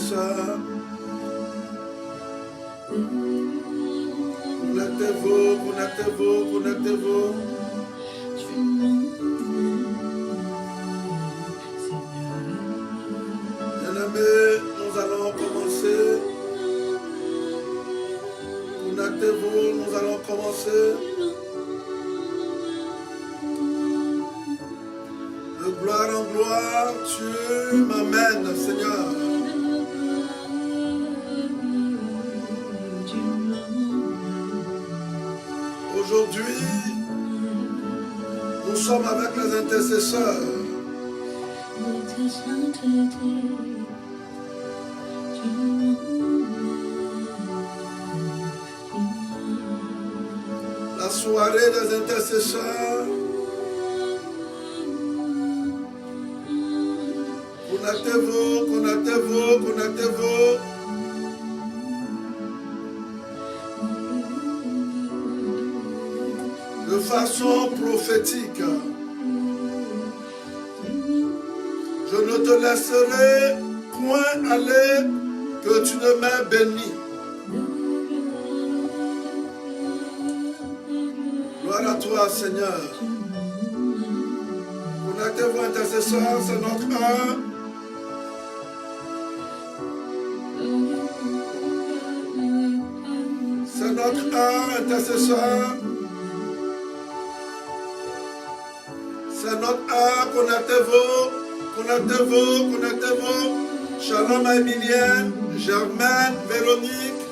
intercesseurs. Connectez-vous, connectez-vous, connectez-vous. Bien-aimés, nous allons commencer. Connectez-vous, nous allons commencer. De gloire en gloire, tu m'amènes, Seigneur. Aujourd'hui, nous sommes avec les intercesseurs. La soirée des intercesseurs. Connectez-vous, connectez-vous, connectez-vous. De façon prophétique. Je ne te laisserai point aller que tu ne m'aies béni. Gloire à toi, Seigneur. Connectez-vous, intercesseurs, c'est notre heure. C'est notre heure, intercesseur. C'est notre heure, connectez-vous, connectez-vous, connectez-vous. Shalom à Emilienne, Germaine, Véronique,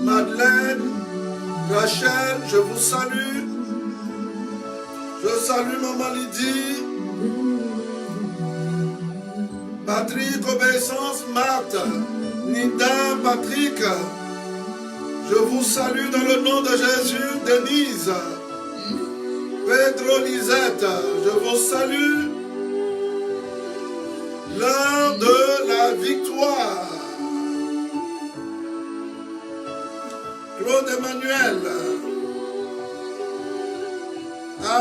Madeleine, Rachel, je vous salue. Je salue Maman Lydie, Patrick, Obéissance, Marthe, Nida, Patrick. Je vous salue dans le nom de Jésus, Denise, Pedro, Lisette, je vous salue. L'heure de la victoire. Claude Emmanuel,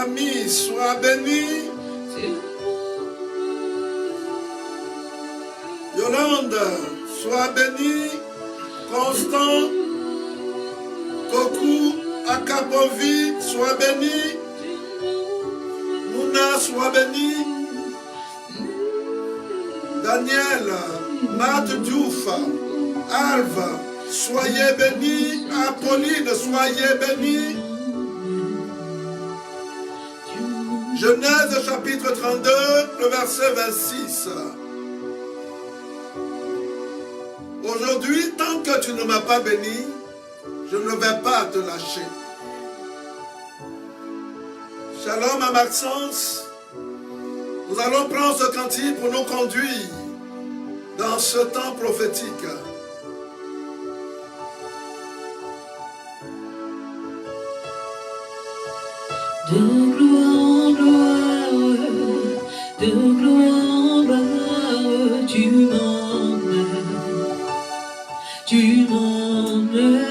Ami, sois béni. Yolande, sois béni. Constant, Koku, Akapovi, sois béni. Mouna, sois béni. Daniel, Matt Diouf, Alva, soyez bénis. Apolline, soyez bénis. Genèse chapitre 32, le verset 26. Aujourd'hui, tant que tu ne m'as pas béni, je ne vais pas te lâcher. Shalom à Maxence. Nous allons prendre ce cantique pour nous conduire dans ce temps prophétique. De gloire en gloire, de gloire en gloire, tu m'emmènes, tu m'emmènes.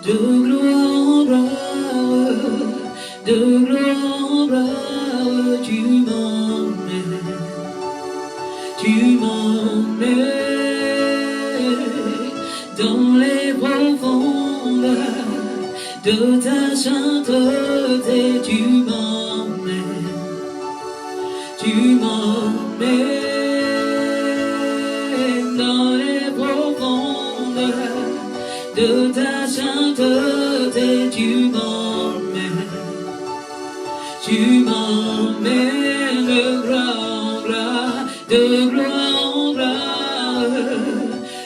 De gloire en gloire, de gloire en gloire, tu m'emmènes, tu m'emmènes dans les profondeurs de ta sainteté, tu m'emmènes dans les profondeurs de ta sainteté, tu m'emmènes de gloire en gloire, de gloire en gloire,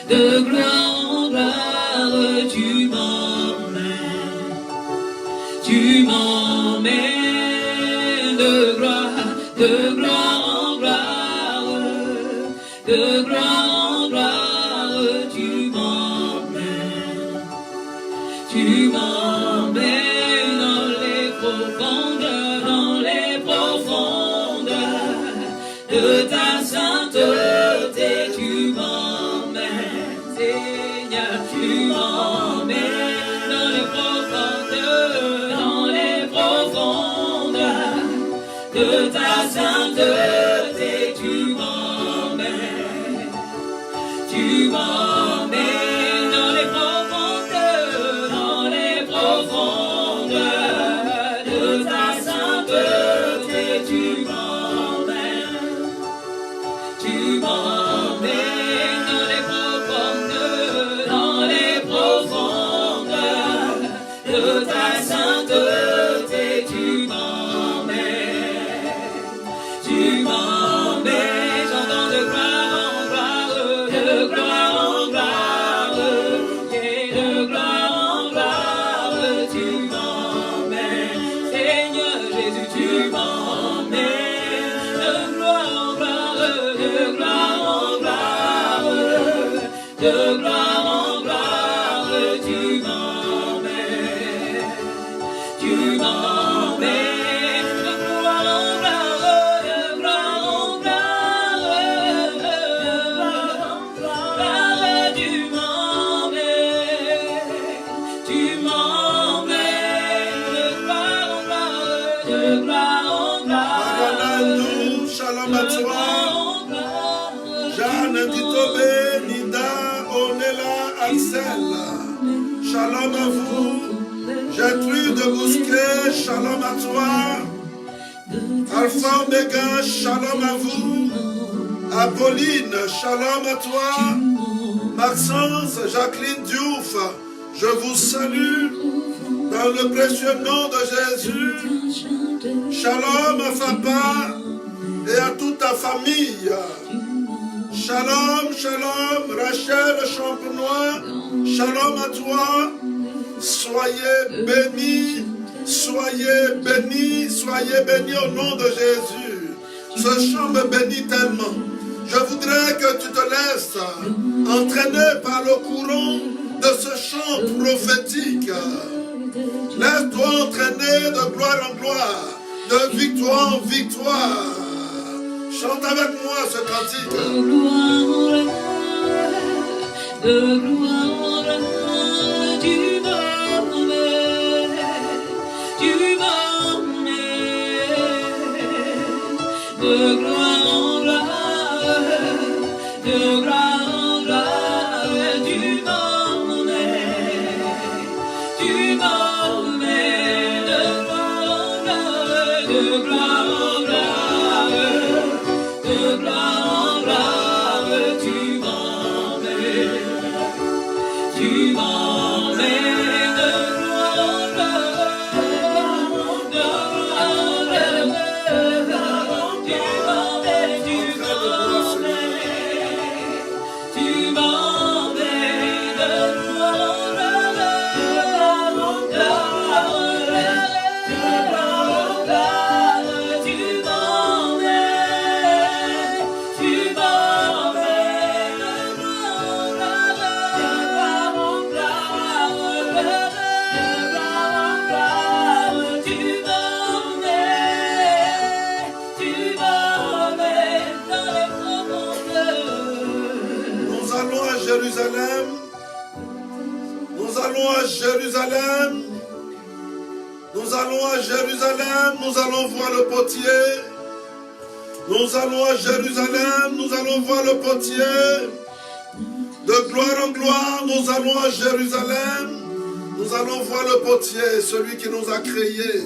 de gloire en gloire, tu m'emmènes de gloire en gloire, de gloire en gloire, tu m'emmènes dans les profondeurs de ta sainteté, tu m'emmènes, Seigneur, tu m'emmènes dans les profondeurs de ta sainteté, tu m'emmènes m'emmènes dans les profondeurs de ta sainteté, tu m'emmènes dans les profondeurs de ta sainteté, tu m'emmènes, j'entends de gloire en gloire, de gloire en gloire, et de gloire en gloire, tu m'emmènes, Seigneur Jésus, tu m'emmènes, de gloire en gloire, de gloire en gloire, de gloire en gloire, tu m'emmènes, tu m'emmènes, de gloire en gloire, de gloire en gloire, tu m'emmènes, de gloire en gloire, de gloire en gloire. Maranandou, shalom à toi. Jeanne Ditobé, Nida, Onela, Axel. Shalom à vous. Gertrude Bousquet, shalom à toi. Alpha Omega, shalom à vous. Apolline, shalom à toi. Maxence, Jacqueline Diouf, je vous salue dans le précieux nom de Jésus. Shalom à Papa et à toute ta famille. Shalom, shalom, Rachel Champenois, shalom à toi. Soyez bénis, soyez bénis, soyez bénis au nom de Jésus. Ce chant me bénit tellement. Je voudrais que tu te laisses entraîner par le courant de ce chant prophétique. Laisse-toi entraîner de gloire en gloire, de victoire en victoire. Chante avec moi ce cantique. De gloire, tu m'emmènes, de gloire en gloire, de gloire en gloire, tu m'emmènes, de gloire en gloire, de gloire en gloire, de gloire en gloire, tu m'emmènes, de gloire en gloire, de Jérusalem, nous allons à Jérusalem, nous allons voir le potier. Nous allons à Jérusalem, nous allons voir le potier. De gloire en gloire, nous allons à Jérusalem. Nous allons voir le potier, celui qui nous a créés,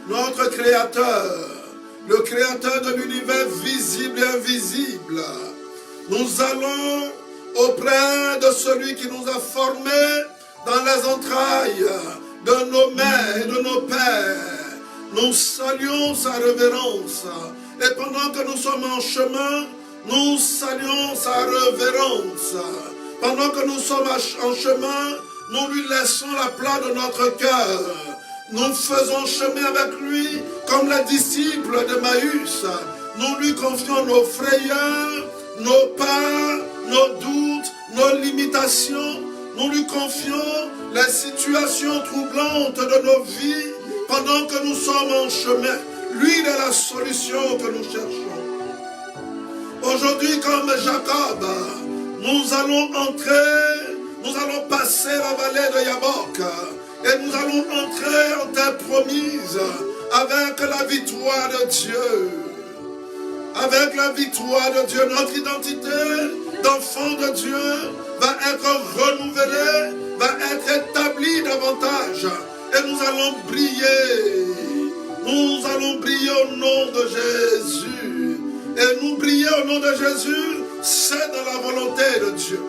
notre créateur, le créateur de l'univers visible et invisible. Nous allons auprès de celui qui nous a formés dans les entrailles de nos mères et de nos pères. Nous saluons sa révérence. Et pendant que nous sommes en chemin, nous saluons sa révérence. Pendant que nous sommes en chemin, nous lui laissons la place de notre cœur. Nous faisons chemin avec lui comme les disciples d'Emmaüs. Nous lui confions nos frayeurs, nos peurs, nos doutes, nos limitations. Nous lui confions les situations troublantes de nos vies pendant que nous sommes en chemin. Lui, il est la solution que nous cherchons. Aujourd'hui, comme Jacob, nous allons entrer, nous allons passer la vallée de Yabok et nous allons entrer en terre promise avec la victoire de Dieu. Avec la victoire de Dieu, notre identité d'enfants de Dieu va être renouvelée, va être établie davantage. Et nous allons briller. Nous allons briller au nom de Jésus. Et nous briller au nom de Jésus, c'est dans la volonté de Dieu.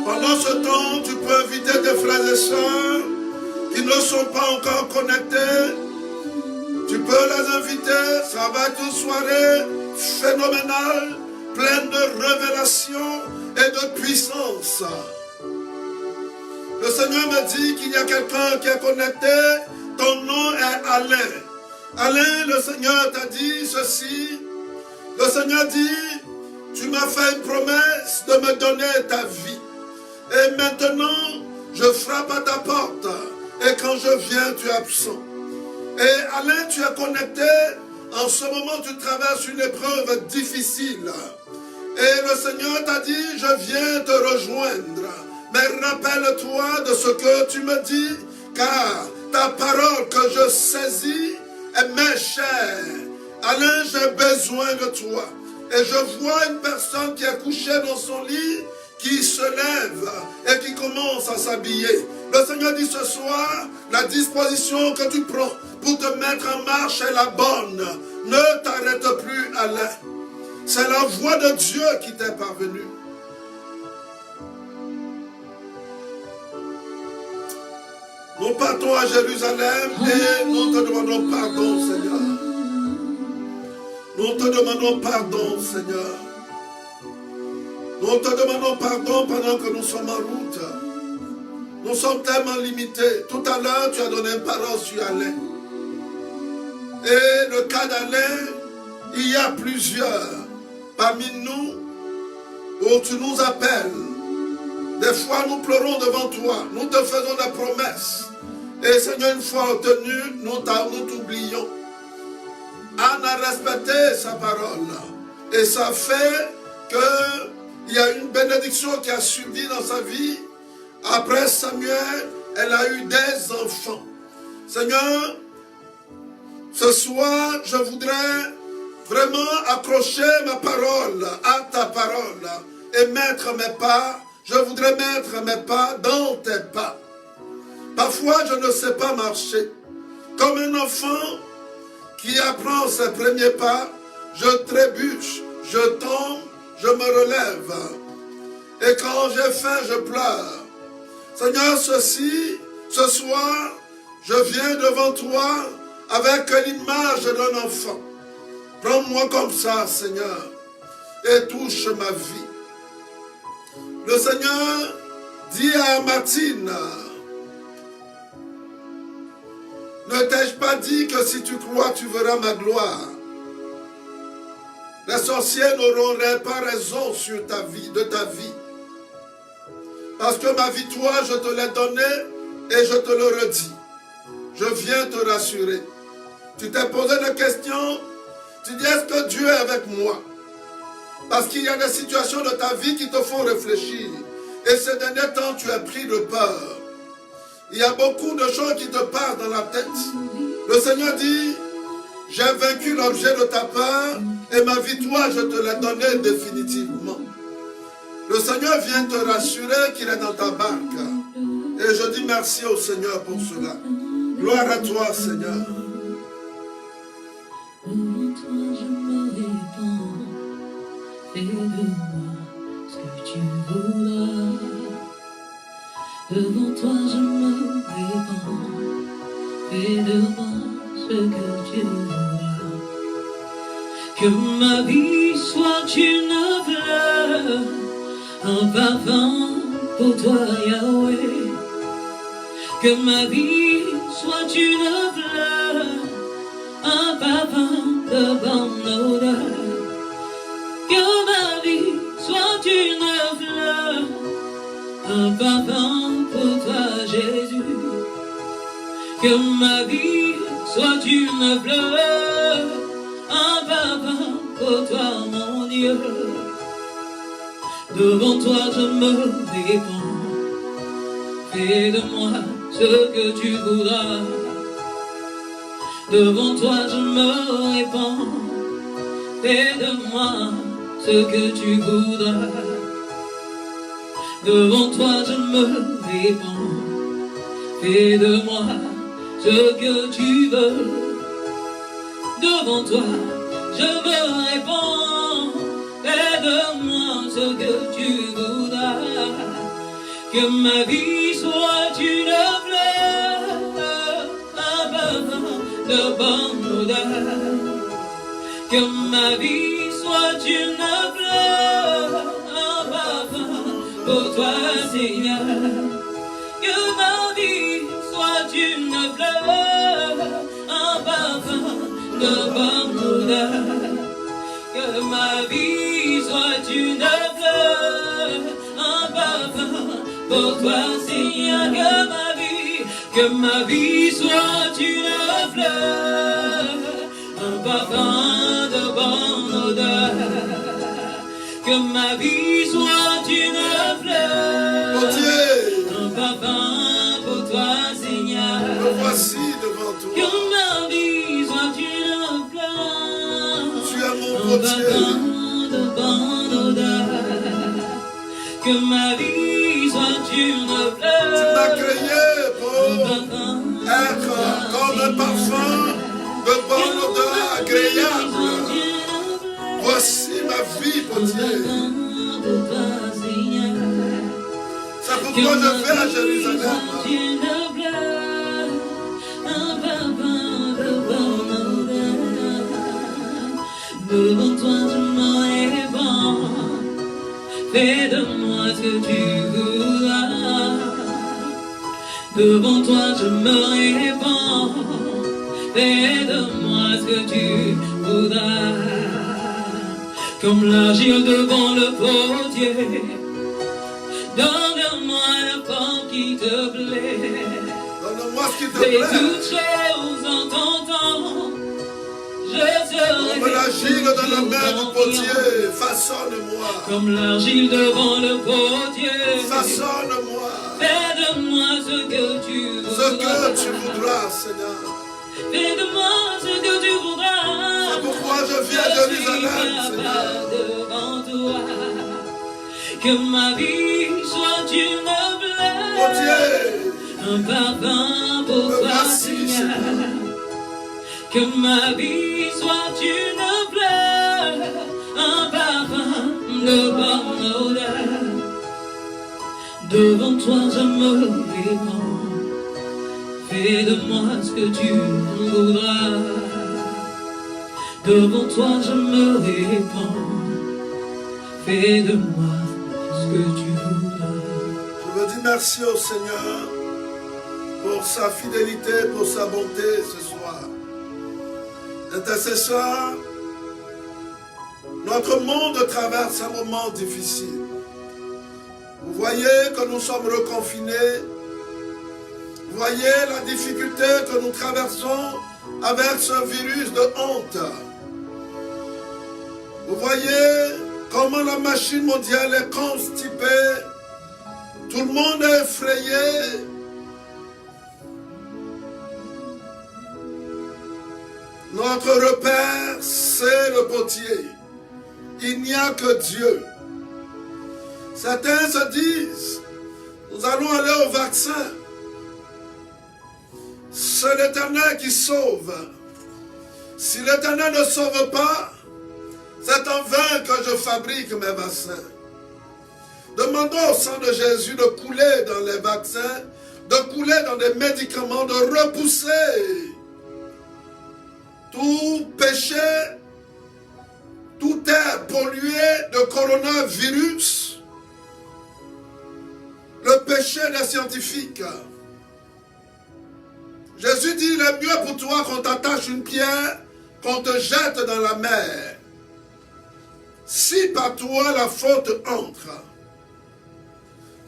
Pendant ce temps, tu peux inviter tes frères et sœurs qui ne sont pas encore connectés. Tu peux les inviter. Ça va être une soirée phénoménale, pleine de révélations et de puissance. Le Seigneur me dit qu'il y a quelqu'un qui est connecté. Ton nom est Alain. Alain, le Seigneur t'a dit ceci. Le Seigneur dit, tu m'as fait une promesse de me donner ta vie. Et maintenant, je frappe à ta porte. Et quand je viens, tu es absent. Et Alain, tu es connecté. En ce moment, tu traverses une épreuve difficile. Et le Seigneur t'a dit, je viens te rejoindre. Mais rappelle-toi de ce que tu me dis, car ta parole que je saisis est mes chère. Alain, j'ai besoin de toi. Et je vois une personne qui est couchée dans son lit, qui se lève et qui commence à s'habiller. Le Seigneur dit ce soir, la disposition que tu prends pour te mettre en marche est la bonne. Ne t'arrête plus, Alain. C'est la voix de Dieu qui t'est parvenue. Nous partons à Jérusalem et nous te demandons pardon, Seigneur. Nous te demandons pardon, Seigneur. Nous te demandons pardon pendant que nous sommes en route. Nous sommes tellement limités. Tout à l'heure, tu as donné une parole sur Alain. Et le cas d'Alain, il y a plusieurs parmi nous où tu nous appelles. Des fois, nous pleurons devant toi. Nous te faisons des promesses. Et Seigneur, une fois obtenu, nous t'oublions. Anne a respecté sa parole. Et ça fait qu'il y a une bénédiction qui a suivi dans sa vie. Après Samuel, elle a eu des enfants. Seigneur, ce soir, je voudrais vraiment accrocher ma parole à ta parole et mettre mes pas. Je voudrais mettre mes pas dans tes pas. Parfois, je ne sais pas marcher. Comme un enfant qui apprend ses premiers pas, je trébuche, je tombe, je me relève. Et quand j'ai faim, je pleure. Seigneur, ce soir, je viens devant toi avec l'image d'un enfant. Prends-moi comme ça, Seigneur, et touche ma vie. Le Seigneur dit à Martine, ne t'ai-je pas dit que si tu crois, tu verras ma gloire? Les sorciers n'auront pas raison sur ta vie, de ta vie. Parce que ma victoire, je te l'ai donnée et je te le redis. Je viens te rassurer. Tu t'es posé des questions. Tu dis, est-ce que Dieu est avec moi? Parce qu'il y a des situations de ta vie qui te font réfléchir. Et ces derniers temps, tu es pris de peur. Il y a beaucoup de choses qui te passent dans la tête. Le Seigneur dit, j'ai vaincu l'objet de ta peur et ma victoire, je te l'ai donnée définitivement. Le Seigneur vient te rassurer qu'il est dans ta barque. Et je dis merci au Seigneur pour cela. Gloire à toi, Seigneur. Devant toi, je me répands. Fais de moi ce que tu voudras. Devant toi, je me répands. Fais de moi ce que tu voudras. Que ma vie soit une fleur, un parfum pour toi, Yahweh. Que ma vie soit une fleur, un parfum de bonne odeur. Que ma vie soit une fleur, un parfum pour toi, Jésus. Que ma vie soit une fleur, un parfum pour toi, mon Dieu. Devant toi je me répands. Fais de moi ce que tu voudras. Devant toi je me répands. Fais de moi ce que tu voudras. Devant toi je me répands. Fais de moi ce que tu veux. Devant toi je me répands. Fais de moi ce que tu voudras. Que ma vie soit une fleur, un parfum de bonne odeur. Que ma vie soit une fleur, un parfum pour toi, Seigneur. Que ma vie soit une fleur, un parfum de bonne odeur. Que ma vie soit une fleur, un parfum pour toi, Seigneur. Que ma vie soit une fleur, un parfum de bonne odeur. Que ma vie soit une fleur, un parfum pour toi, Seigneur. Me voici devant toi. Que ma vie soit une fleur, Tu es mon un potier. parfum de bonne odeur. Que ma vie soit une fleur. Tu m'as créé pour être comme un parfum de bonne odeur agréable. Voici ma vie, potier. C'est pourquoi je vais à Jérusalem. Devant toi je me répands. Fais de moi ce que tu voudras. Devant toi je me répands. Fais de moi ce que tu voudras. Comme l'argile devant le potier. Donne-moi la forme qui te plaît. Donne-moi ce qui te Fais plaît. toutes choses en ton temps. Je serai Comme l'argile dans la main du potier, façonne-moi. comme l'argile devant le potier. Façonne-moi. Fais de moi ce que tu voudras. Ce que tu voudras, Seigneur. Fais de moi ce que tu voudras. C'est pourquoi je viens à Jérusalem, Seigneur. Devant toi. Que ma vie soit une fleur. Potier, Un parfum pour me toi, voici, Seigneur. Seigneur. Que ma vie soit une fleur, un parfum de bonne odeur. Devant toi je me répands. Fais de moi ce que tu voudras. Devant toi je me répands. Fais de moi ce que tu voudras. Je veux dire merci au Seigneur pour sa fidélité, pour sa bonté ce soir. Intercesseur, notre monde traverse un moment difficile. Vous voyez que nous sommes reconfinés. Vous voyez la difficulté que nous traversons avec ce virus de honte. Vous voyez comment la machine mondiale est constipée. Tout le monde est effrayé. Notre repère, c'est le potier. Il n'y a que Dieu. Certains se disent, nous allons aller au vaccin. C'est l'Éternel qui sauve. Si l'Éternel ne sauve pas, c'est en vain que je fabrique mes vaccins. Demandons au sang de Jésus de couler dans les vaccins, de couler dans des médicaments, de repousser tout péché, tout air pollué de coronavirus, le péché des scientifiques. Jésus dit, il est mieux pour toi qu'on t'attache une pierre, qu'on te jette dans la mer. Si par toi la faute entre,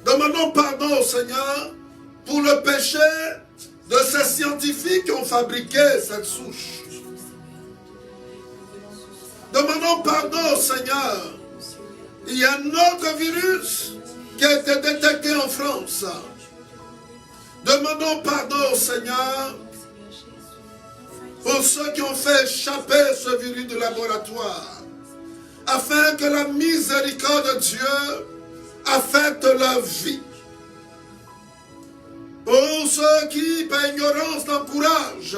demandons pardon au Seigneur pour le péché de ces scientifiques qui ont fabriqué cette souche. Demandons pardon au Seigneur. Il y a un autre virus qui a été détecté en France. Demandons pardon au Seigneur pour ceux qui ont fait échapper ce virus du laboratoire, afin que la miséricorde de Dieu affecte leur vie. Pour ceux qui, par ignorance, l'encouragent,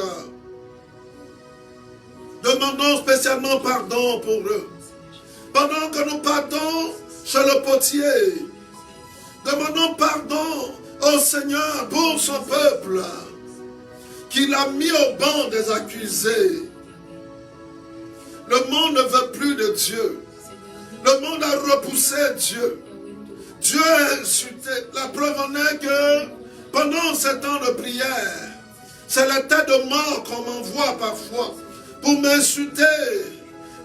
demandons spécialement pardon pour eux. Pendant que nous partons chez le potier, demandons pardon au Seigneur pour son peuple, qu'il a mis au banc des accusés. Le monde ne veut plus de Dieu. Le monde a repoussé Dieu. Dieu a insulté. La preuve en est que pendant ce temps de prière, c'est la tête de mort qu'on m'envoie parfois pour m'insulter,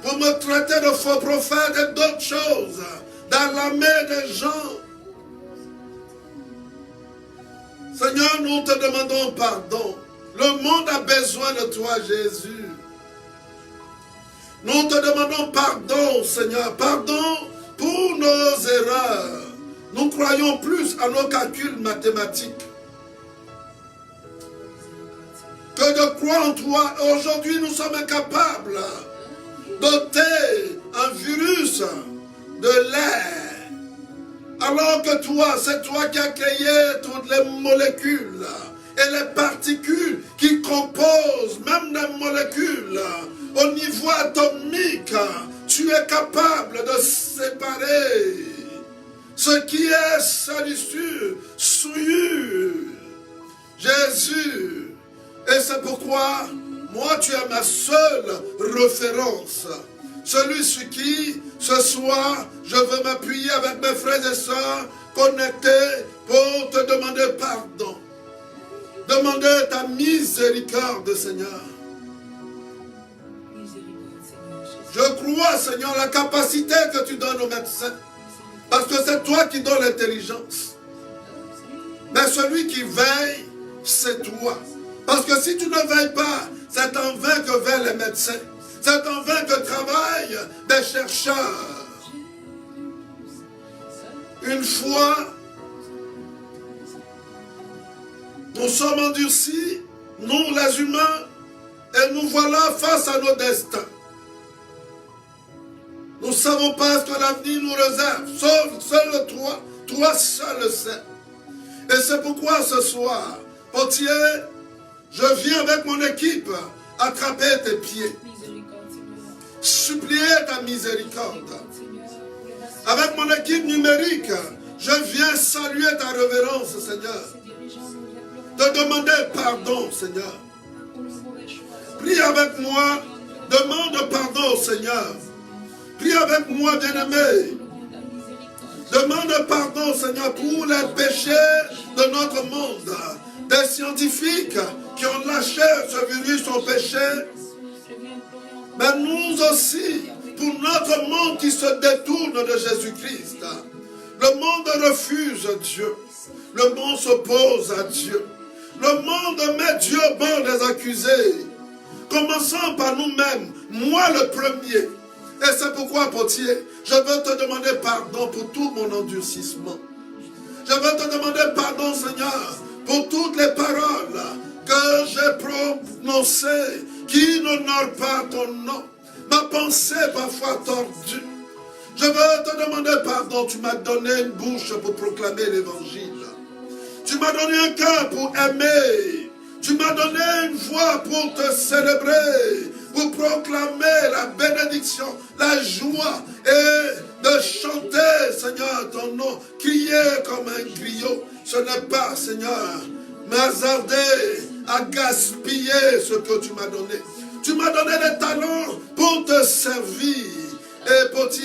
pour me traiter de faux prophète et d'autres choses dans la main des gens. Seigneur, nous te demandons pardon. Le monde a besoin de toi, Jésus. Nous te demandons pardon, Seigneur, pardon pour nos erreurs. Nous croyons plus à nos calculs mathématiques que de croire en toi. Aujourd'hui, nous sommes incapables d'ôter un virus de l'air. Alors que toi, c'est toi qui as créé toutes les molécules et les particules qui composent même les molécules au niveau atomique. Tu es capable de séparer ce qui est salissure, souillure. Jésus. Et c'est pourquoi, moi, tu es ma seule référence. Celui sur qui, ce soir, je veux m'appuyer avec mes frères et sœurs connectés pour te demander pardon. Demander ta miséricorde, Seigneur. Je crois, Seigneur, la capacité que tu donnes aux médecins. Parce que c'est toi qui donnes l'intelligence. Mais celui qui veille, c'est toi. Parce que si tu ne veilles pas, c'est en vain que veillent les médecins. C'est en vain que travaillent des chercheurs. Une fois, nous sommes endurcis, nous les humains, et nous voilà face à nos destins. Nous ne savons pas ce que l'avenir nous réserve, sauf seul toi, toi seul le sais. Et c'est pourquoi ce soir, potier, je viens avec mon équipe attraper tes pieds, supplier ta miséricorde. Avec mon équipe numérique, je viens saluer ta révérence, Seigneur. Te demander pardon, Seigneur. Prie avec moi, demande pardon au Seigneur. Prie avec moi, bien-aimé. Demande pardon, Seigneur, pour les péchés de notre monde. Des scientifiques qui ont lâché ce virus au péché. Mais nous aussi, pour notre monde qui se détourne de Jésus-Christ. Le monde refuse Dieu. Le monde s'oppose à Dieu. Le monde met Dieu au banc des accusés. Commençons par nous-mêmes, moi le premier. Et c'est pourquoi, potier, je veux te demander pardon pour tout mon endurcissement. Je veux te demander pardon, Seigneur, pour toutes les paroles que j'ai prononcées qui n'honorent pas ton nom. Ma pensée parfois tordue. Je veux te demander pardon. Tu m'as donné une bouche pour proclamer l'évangile. Tu m'as donné un cœur pour aimer. Tu m'as donné une voix pour te célébrer, pour proclamer la bénédiction, la joie et de chanter, Seigneur, ton nom, crier comme un griot. Ce n'est pas, Seigneur, m'hasarder à gaspiller ce que tu m'as donné. Tu m'as donné des talents pour te servir. Et potier,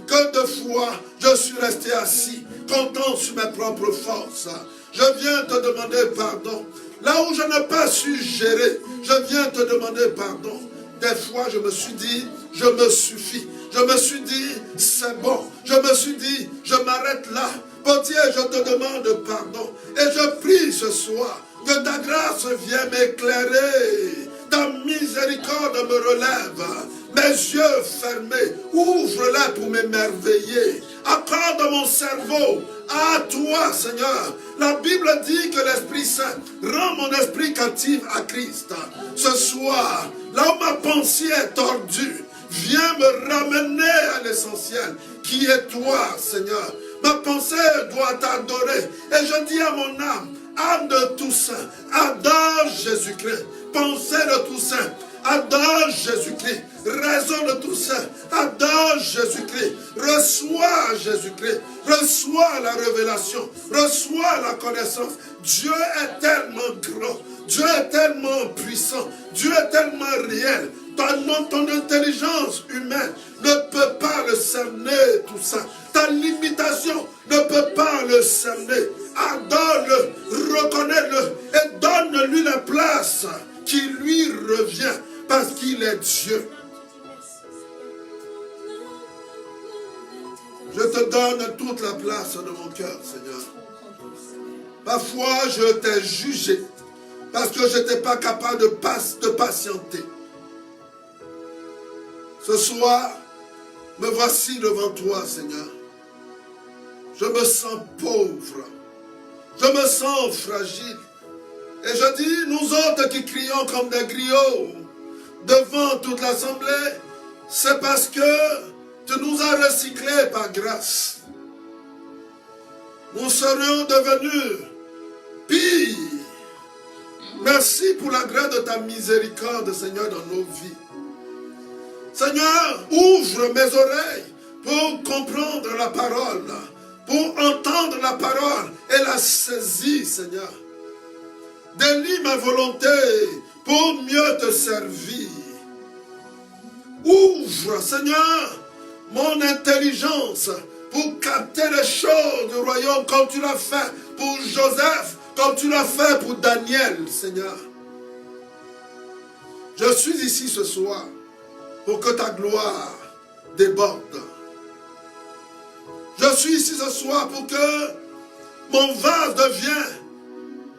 que de fois je suis resté assis, comptant sur mes propres forces. Je viens te demander pardon. Là où je n'ai pas su gérer, je viens te demander pardon. Des fois, je me suis dit, je me suffis. Je me suis dit, c'est bon. Je me suis dit, je m'arrête là. Potier, je te demande pardon. Et je prie ce soir que ta grâce vienne m'éclairer. ta miséricorde me relève. Mes yeux fermés, ouvre-les pour m'émerveiller. Accorde mon cerveau à toi, Seigneur. La Bible dit que l'Esprit Saint rend mon esprit captif à Christ. Ce soir, là où ma pensée est tordue, viens me ramener à l'essentiel, qui est toi, Seigneur. Ma pensée doit t'adorer. Et je dis à mon âme de tout saint, adore Jésus-Christ. Pensée de tout saint, adore Jésus-Christ. Raison de tout saint, adore Jésus-Christ. Reçois Jésus-Christ. Reçois la révélation. Reçois la connaissance. Dieu est tellement grand. Dieu est tellement puissant. Dieu est tellement réel. Ton intelligence humaine ne peut pas le cerner, tout ça. Ta limitation ne peut pas le cerner. Adore-le, reconnais-le et donne-lui la place qui lui revient parce qu'il est Dieu. Je te donne toute la place de mon cœur, Seigneur. Parfois, je t'ai jugé parce que je n'étais pas capable de patienter. Ce soir, me voici devant toi, Seigneur. Je me sens pauvre. Je me sens fragile. Et je dis, nous autres qui crions comme des griots devant toute l'assemblée, c'est parce que tu nous as recyclés par grâce. Nous serions devenus pires. Merci pour la grâce de ta miséricorde, Seigneur, dans nos vies. Seigneur, ouvre mes oreilles pour comprendre la parole, pour entendre la parole et la saisir, Seigneur. Délie ma volonté pour mieux te servir. Ouvre, Seigneur, mon intelligence pour capter les choses du royaume comme tu l'as fait pour Joseph, comme tu l'as fait pour Daniel, Seigneur. Je suis ici ce soir pour que ta gloire déborde. Je suis ici ce soir pour que mon vase devienne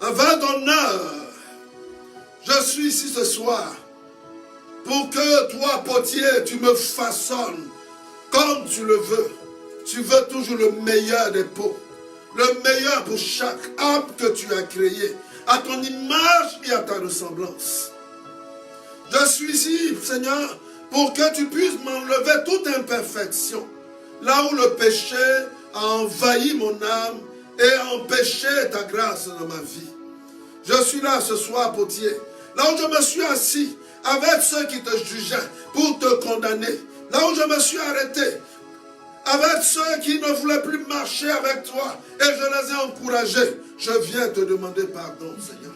un vase d'honneur. Je suis ici ce soir pour que toi, potier, tu me façonnes comme tu le veux. Tu veux toujours le meilleur des pots, le meilleur pour chaque âme que tu as créé, à ton image et à ta ressemblance. Je suis ici, Seigneur, pour que tu puisses m'enlever toute imperfection, là où le péché a envahi mon âme et a empêché ta grâce dans ma vie. Je suis là ce soir, potier, là où je me suis assis avec ceux qui te jugeaient pour te condamner, là où je me suis arrêté avec ceux qui ne voulaient plus marcher avec toi et je les ai encouragés. Je viens te demander pardon, Seigneur.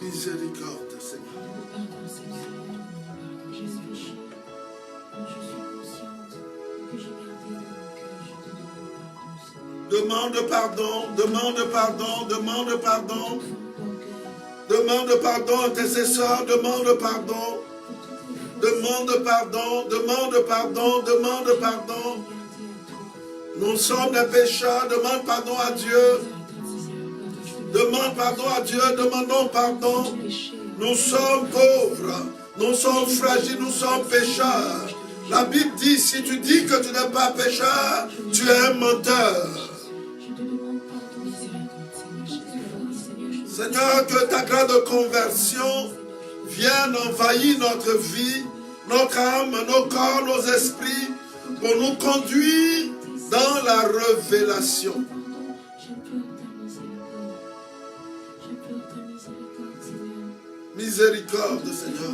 Miséricorde, Seigneur. Demande pardon, demande pardon, demande pardon. Demande pardon, intercesseur, demande pardon. Demande pardon, demande pardon, demande pardon. Nous sommes des pécheurs, demande pardon à Dieu. Demande pardon à Dieu, demandons pardon. Nous sommes pauvres, nous sommes fragiles, nous sommes pécheurs. La Bible dit, si tu dis que tu n'es pas pécheur, tu es un menteur. Seigneur, que ta grâce de conversion vienne envahir notre vie, notre âme, nos corps, nos esprits, pour nous conduire dans la révélation. Miséricorde, Seigneur.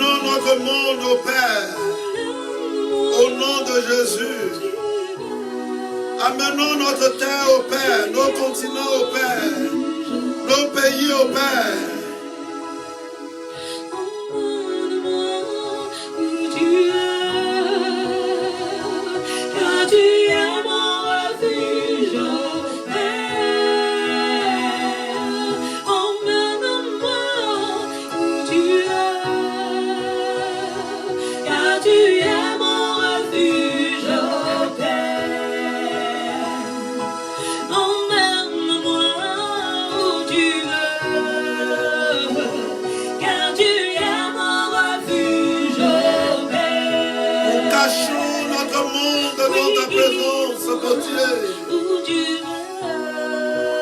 Amenons notre monde au Père. Au nom de Jésus. Amenons notre terre au Père, nos continents au Père, nos pays au Père.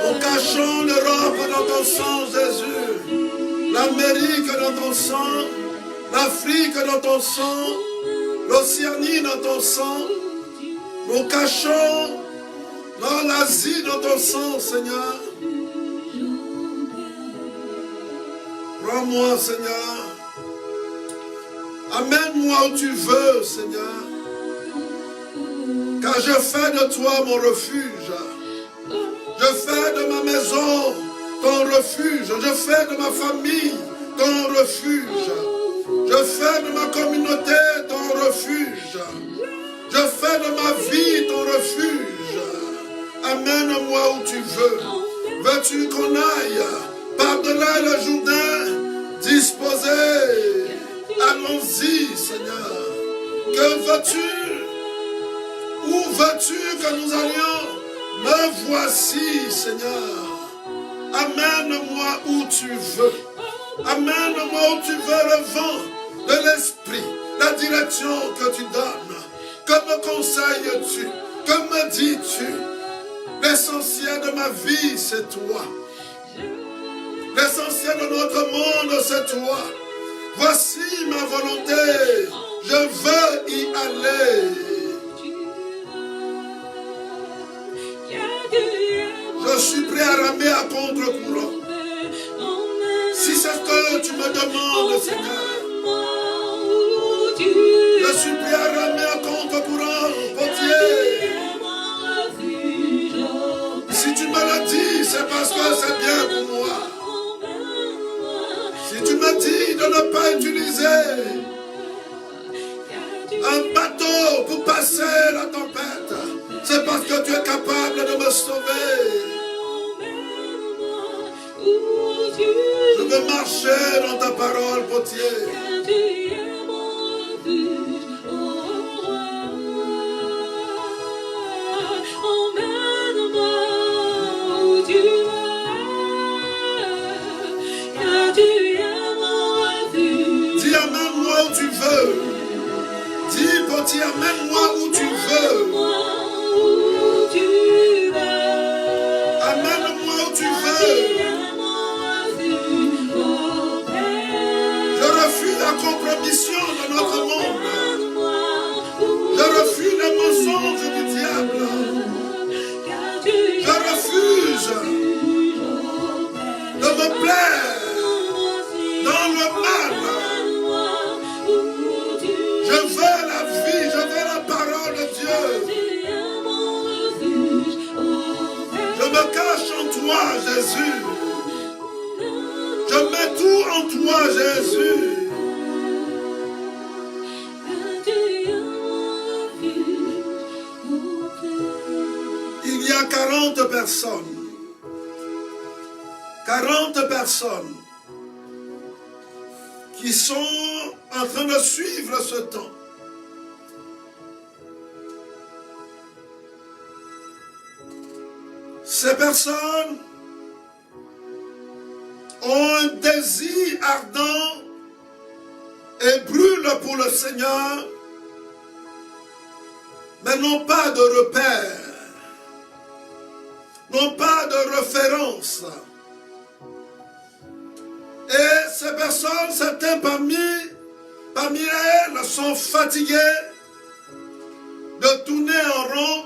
Nous cachons l'Europe dans ton sang, Jésus. L'Amérique dans ton sang. L'Afrique dans ton sang. L'Océanie dans ton sang. Nous cachons dans l'Asie dans ton sang, Seigneur. Prends-moi, Seigneur. Amène-moi où tu veux, Seigneur. Car je fais de toi mon refuge. Je fais de ma maison ton refuge. Je fais de ma famille ton refuge. Je fais de ma communauté ton refuge. Je fais de ma vie ton refuge. Amène-moi où tu veux. Veux-tu qu'on aille par-delà le Jourdain disposé? Allons-y, Seigneur. Que veux-tu? Où veux-tu que nous allions? Me voici, Seigneur. Amène-moi où tu veux. Amène-moi où tu veux le vent de l'esprit, la direction que tu donnes. Que me conseilles-tu? Que me dis-tu? L'essentiel de ma vie, c'est toi. L'essentiel de notre monde, c'est toi. Voici ma volonté. Je veux y aller. Je suis prêt à ramer à contre-courant. Si c'est ce que tu me demandes, Seigneur, je suis prêt à ramer à contre-courant, potier. Si tu me l'as dit, c'est parce que c'est bien pour moi. Si tu me dis de ne pas utiliser un bateau pour passer la tempête, c'est parce que tu es capable de me sauver. Je veux marcher dans ta parole, potier. Dis amène-moi où tu veux. Dis potier, amène-moi où tu veux. Amène-moi où tu veux. Je refuse la compromission de notre monde. Je refuse les mensonges du diable. Je refuse de me plaire dans le mal. Je veux la vie, je veux la parole de Dieu. Je me cache en toi, Jésus. Je mets tout en toi, Jésus. Il y a 40 personnes. 40 personnes qui sont en train de suivre ce temps. Ces personnes ont un désir ardent et brûlent pour le Seigneur, mais n'ont pas de repère, n'ont pas de référence. Et ces personnes, certains parmi elles sont fatiguées de tourner en rond,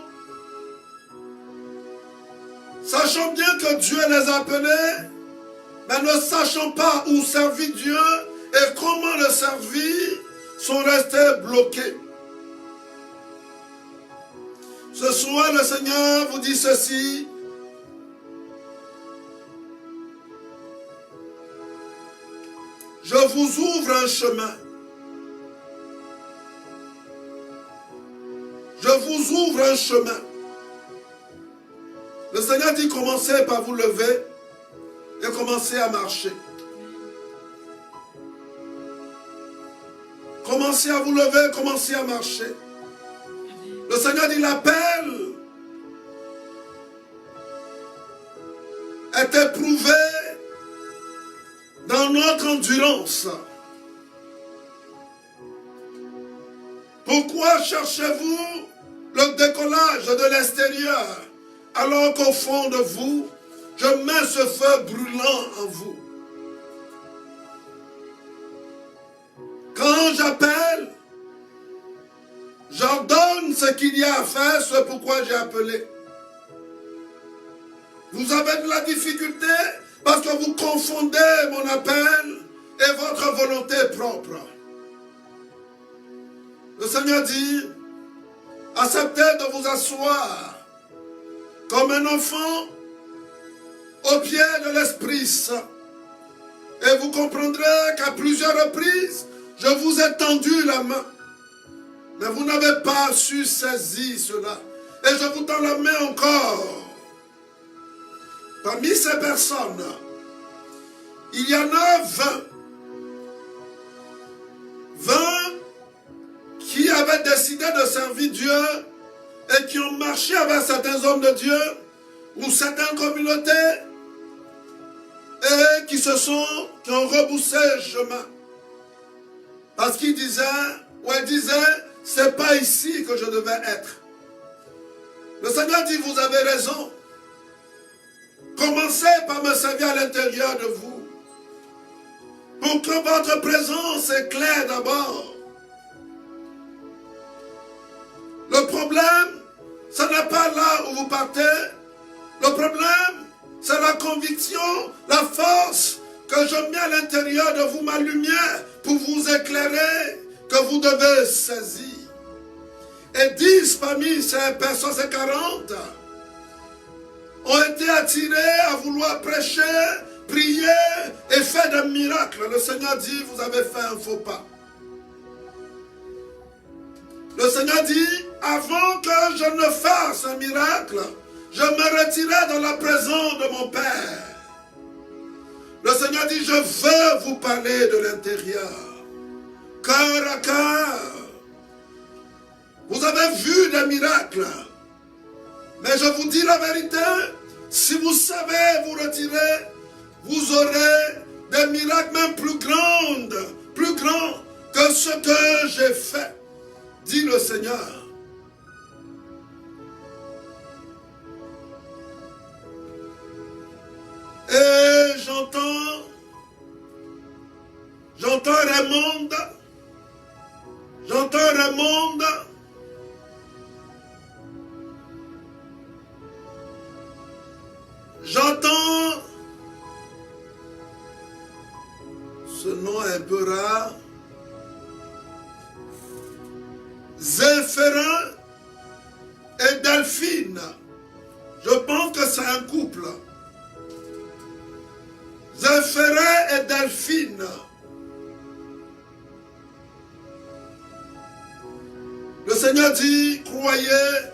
sachant bien que Dieu les a appelés, mais ne sachant pas où servir Dieu et comment le servir sont restés bloqués. Ce soir, le Seigneur vous dit ceci. Je vous ouvre un chemin. Je vous ouvre un chemin. Le Seigneur dit commencez par vous lever et commencez à marcher. Commencez à vous lever, commencez à marcher. Le Seigneur dit l'appel est éprouvé dans notre endurance. Pourquoi cherchez-vous le décollage de l'extérieur alors qu'au fond de vous, je mets ce feu brûlant en vous? Quand j'appelle, j'ordonne ce qu'il y a à faire, c'est pourquoi j'ai appelé. Vous avez de la difficulté parce que vous confondez mon appel et votre volonté propre. Le Seigneur dit, acceptez de vous asseoir comme un enfant au pied de l'Esprit Saint. Et vous comprendrez qu'à plusieurs reprises, je vous ai tendu la main. Mais vous n'avez pas su saisir cela. Et je vous tends la main encore. Parmi ces personnes, il y en a 20. 20 qui avaient décidé de servir Dieu et qui ont marché avec certains hommes de Dieu ou certaines communautés et qui ont rebroussé le chemin. Parce qu'ils disaient, ou elles disaient, c'est pas ici que je devais être. Le Seigneur dit, vous avez raison. Commencez par me servir à l'intérieur de vous. Pour que votre présence éclaire d'abord. Le problème, ce n'est pas là où vous partez. Le problème, c'est la conviction, la force que je mets à l'intérieur de vous, ma lumière, pour vous éclairer, que vous devez saisir. Et 10 parmi ces personnes, ces 40, ont été attirés à vouloir prêcher, prier et faire des miracles. Le Seigneur dit, vous avez fait un faux pas. Le Seigneur dit, avant que je ne fasse un miracle, je me retirais dans la présence de mon Père. Le Seigneur dit, je veux vous parler de l'intérieur, cœur à cœur. Vous avez vu des miracles, mais je vous dis la vérité, si vous savez vous retirer, vous aurez des miracles même plus grands que ce que j'ai fait, dit le Seigneur. Et j'entends Raymond, j'entends ce nom est un peu rare, Zéphérin et Delphine. Je pense que c'est un couple. Zéphérin et Delphine. Le Seigneur dit, croyez,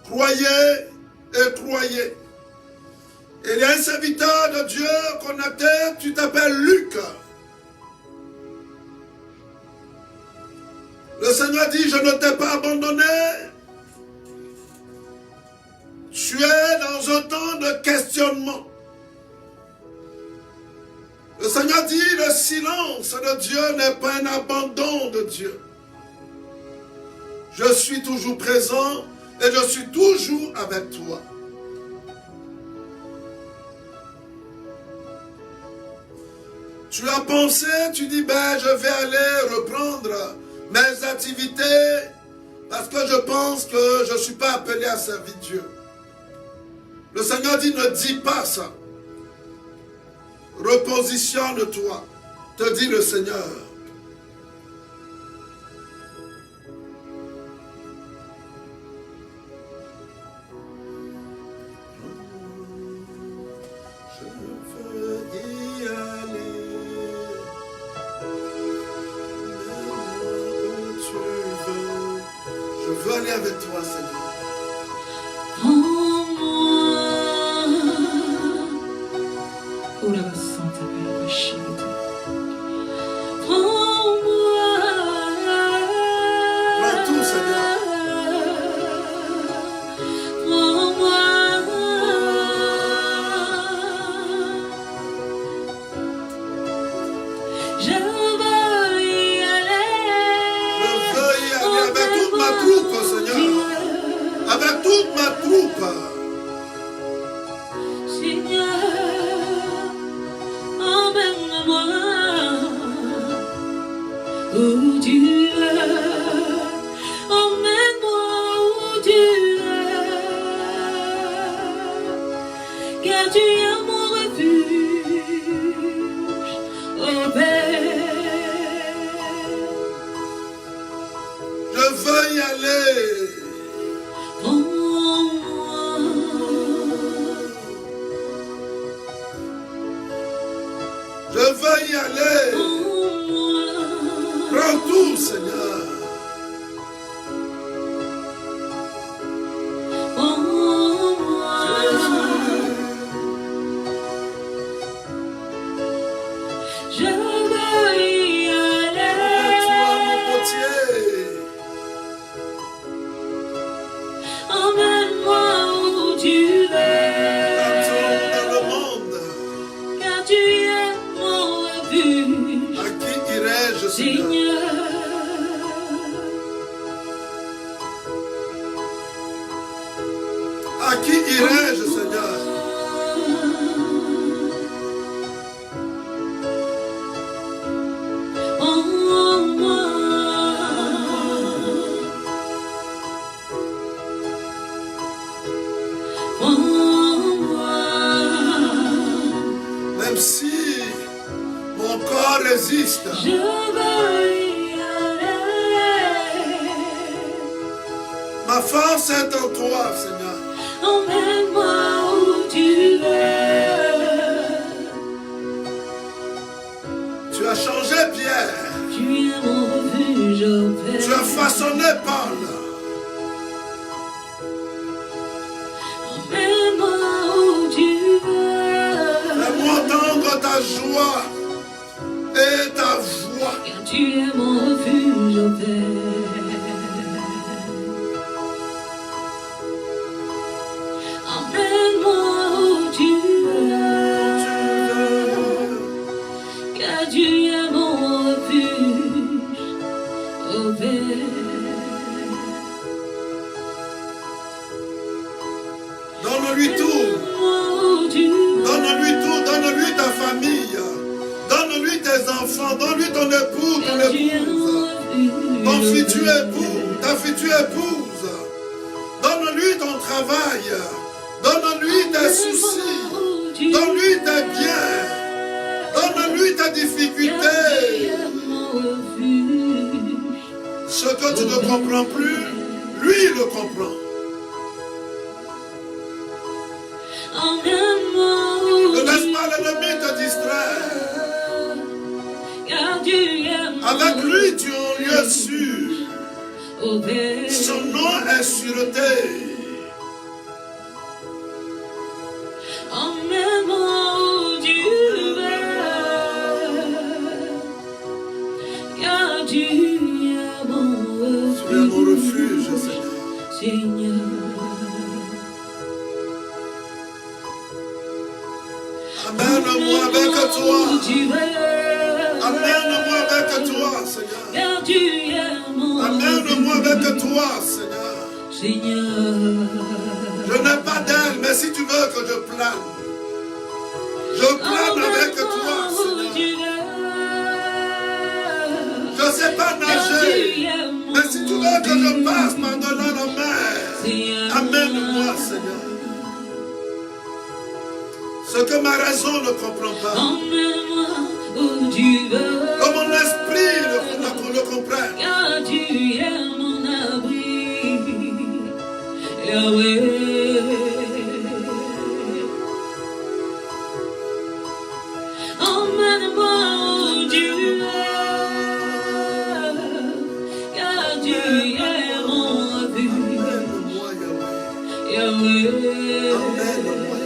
croyez et croyez. Il y a un serviteur de Dieu qu'on appelle, tu t'appelles Luc. Le Seigneur dit, je ne t'ai pas abandonné. Tu es dans un temps de questionnement. Le Seigneur dit, le silence de Dieu n'est pas un abandon de Dieu. Je suis toujours présent et je suis toujours avec toi. Tu as pensé, tu dis, ben je vais aller reprendre mes activités parce que je pense que je ne suis pas appelé à servir Dieu. Le Seigneur dit, ne dis pas ça. Repositionne-toi. te dit le Seigneur. Je veux aller avec toi, Seigneur. Prends tout, Seigneur. Je veux y aller avec toute ma troupe, Seigneur. Avec toute ma troupe. Seigneur, emmène-moi où tu veux. Emmène-moi où tu veux. Car tu es mon refuge, oh Père. Je veux y aller. Je veux y aller. Prends tout, Seigneur. Je veux y aller. Toi, mon potier. Emmène-moi où tu veux. Partout dans le monde. Car tu es mon refuge, À qui irai-je, Seigneur? Seigneur. À qui irai-je, Seigneur? Même si mon corps résiste, Je veux y aller. ma force est en toi, Seigneur. Emmène-moi où tu veux. Tu as changé Pierre. Tu es mon refuge, oh Père. Tu as façonné Paul. Emmène-moi où tu veux. Fais-moi entendre ta joie et ta voix. Car tu es mon refuge, oh Père. Emmène-moi où tu veux. Car tu es mon refuge, oh Père. Donne-lui tout. Emmène-moi où tu veux. Donne-lui tout. Donne-lui ta famille. Donne-lui tes enfants. Donne-lui ton époux, ton Car tu es épouse. mon refuge, Ton oh futur Père. époux, ta future épouse. Donne-lui ton travail. Donne-lui tes soucis. Donne-lui tes biens. Donne-lui tes difficultés. Ce que tu ne comprends plus, lui le comprend. Ne laisse pas l'ennemi te distraire. Avec lui, tu es en lieu sûr. Son nom est sûreté. Emmène-moi où tu veux, car tu es mon Tu es mon refuge, Seigneur. Seigneur. Amène-moi avec toi. Où tu veux, Amène-moi avec toi, Seigneur. car tu es mon Amène-moi avec toi, Seigneur. Seigneur. Je n'ai pas d'aile, mais si tu veux que je plane, je plane avec toi, Seigneur. Je ne sais pas nager, mais si tu veux que je passe pendant la mer, amène-moi, Seigneur. Ce que ma raison ne comprend pas, Emmène-moi où tu veux. Que mon esprit le comprenne. Car tu es mon abri, Yahweh. Emmène-moi où tu veux, car tu es mon refuge, Emmène-moi, Yahweh. Yahweh. Emmène-moi,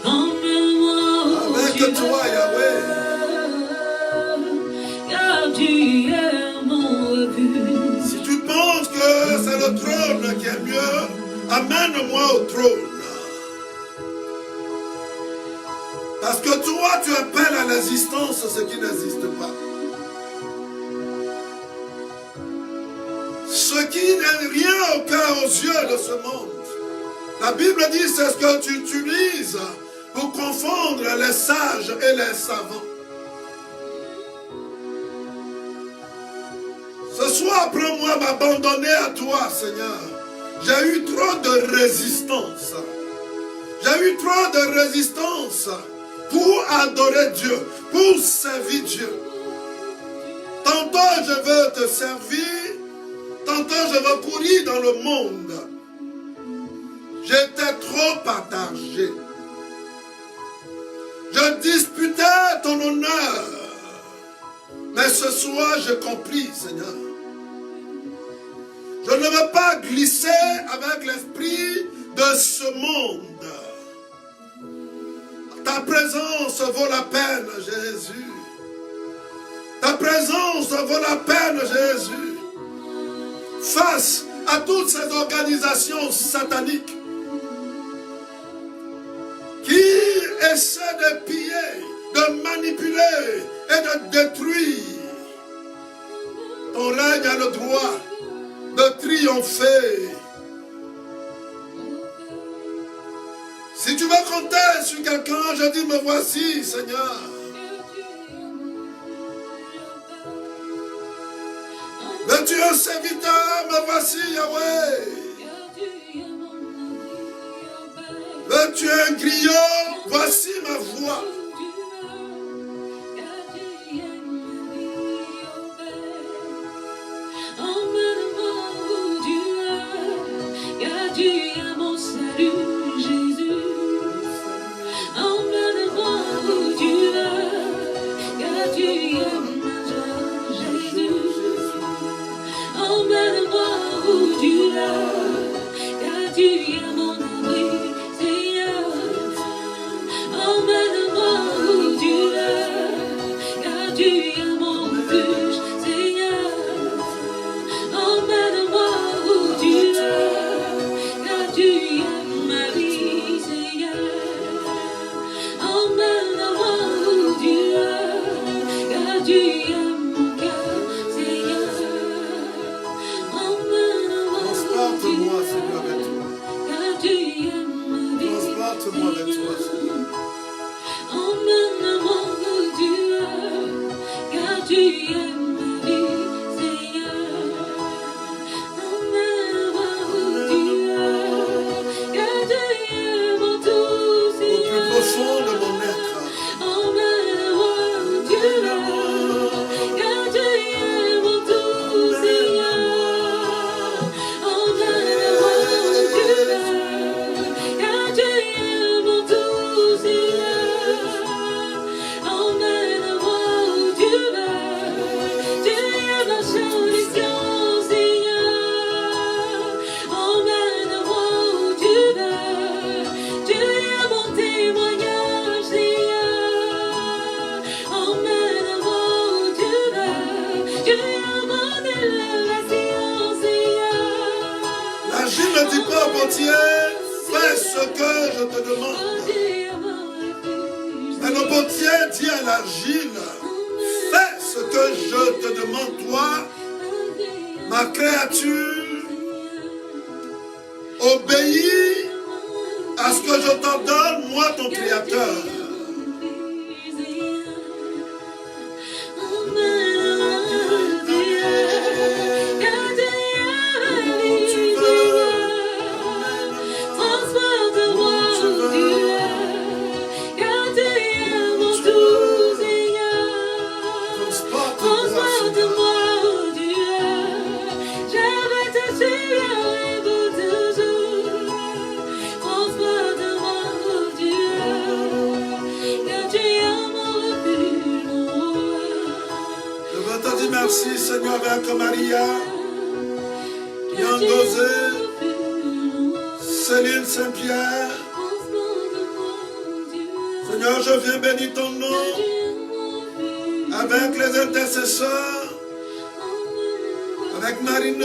Emmène-moi où avec tu veux, toi, Yahweh. car tu es mon refuge. Si tu penses que c'est le trône qui est mieux, amène-moi au trône. Parce que toi, tu appelles à l'existence ce qui n'existe pas. Ce qui n'est rien au cœur, aux yeux de ce monde. La Bible dit c'est ce que tu utilises pour confondre les sages et les savants. Ce soir, prends-moi m'abandonner à toi, Seigneur. J'ai eu trop de résistance. J'ai eu trop de résistance pour adorer Dieu, pour servir Dieu. Tantôt je veux te servir, tantôt je veux courir dans le monde. J'étais trop partagé. Je disputais ton honneur. Mais ce soir, j'ai compris, Seigneur. Je ne veux pas glisser avec l'esprit de ce monde. Ta présence vaut la peine, Jésus. Ta présence vaut la peine, Jésus. Face à toutes ces organisations sataniques qui essaient de piller, de manipuler et de détruire. Ton règne a le droit de triompher. Si tu veux compter sur quelqu'un, je dis, me voici, Seigneur. Veux-tu un serviteur, me voici, Yahweh. Veux-tu un griot, voici ma voix. Fais ce que je te demande. Et le potier dit à l'argile, fais ce que je te demande, toi, ma créature, obéis à ce que je t'ordonne, moi ton créateur. merci, Seigneur, avec Maria, Yandosé, Céline Saint-Pierre. Seigneur, je viens bénir ton nom avec les intercesseurs, avec Marine.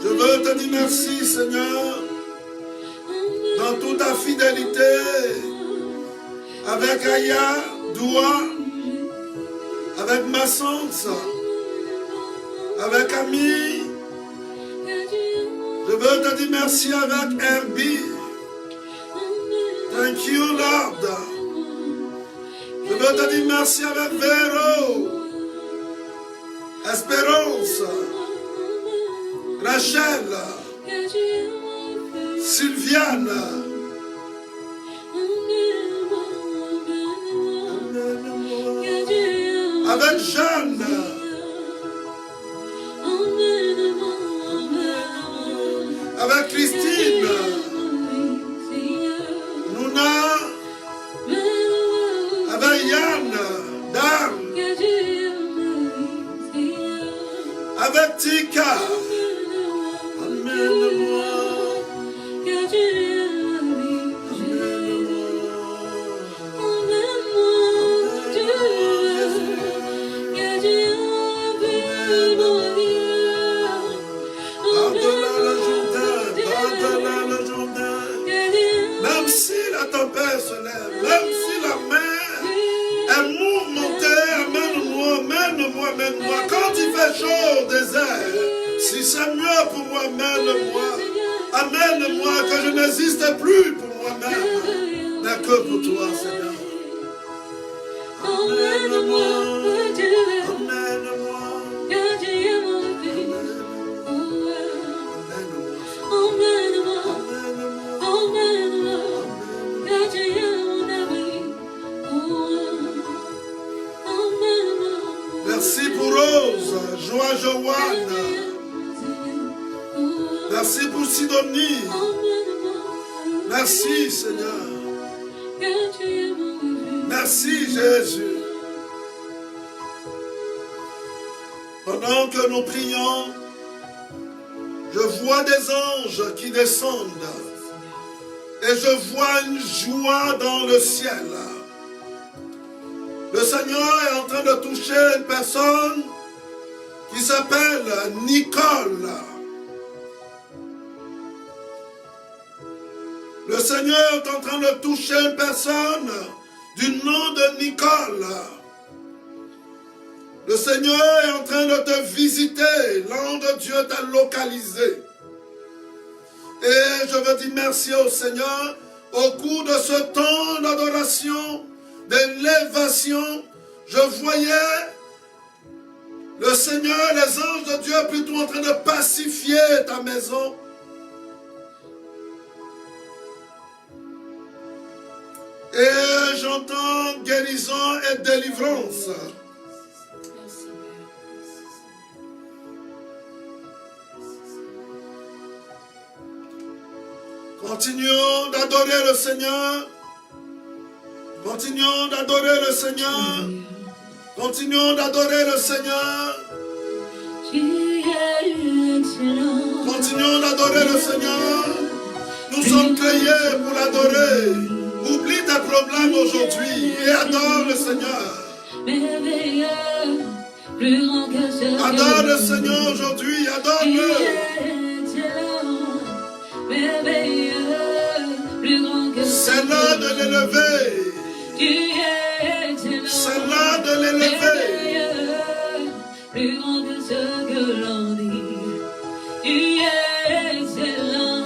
Je veux te dire merci, Seigneur, dans toute ta fidélité, avec Aya, Doua, avec Massance, avec Ami. Je veux te dire merci avec Herbie. Thank you, Lord. Je veux te dire merci avec Véro, Espérance, Rachel, Sylviane, avec Jeanne, avec Christine, Nouna, avec Yann, Dan, avec Tika. Amène-moi. Même si la tempête se lève, même si la mer est mouvementée, amène-moi, amène-moi. Quand il fait chaud au désert, si c'est mieux pour moi, amène-moi, que je n'existe plus pour moi-même, mais que pour toi, Seigneur. Amène-moi, amène-moi. Merci pour Rose, Joie Joanne. Merci pour Sidonie. Merci Seigneur. Merci Jésus. Pendant que nous prions, je vois des anges qui descendent. Et je vois une joie dans le ciel. Le Seigneur est en train de toucher une personne qui s'appelle Nicole. Le Seigneur est en train de toucher une personne du nom de Nicole. Le Seigneur est en train de te visiter. L'ange de Dieu t'a localisé. Et je veux dire merci au Seigneur. Au cours de ce temps d'adoration, d'élévation, je voyais le Seigneur, les anges de Dieu plutôt en train de pacifier ta maison. Et j'entends guérison et délivrance. Continuons d'adorer le Seigneur. Continuons d'adorer le Seigneur. Continuons d'adorer le Seigneur. Continuons d'adorer le Seigneur. Nous sommes créés pour l'adorer. Oublie tes problèmes aujourd'hui et adore le Seigneur. Adore le Seigneur aujourd'hui, adore-le. C'est l'heure de l'élever. C'est l'heure de l'élever. Plus grand que ce que l'on dit. Tu es excellent,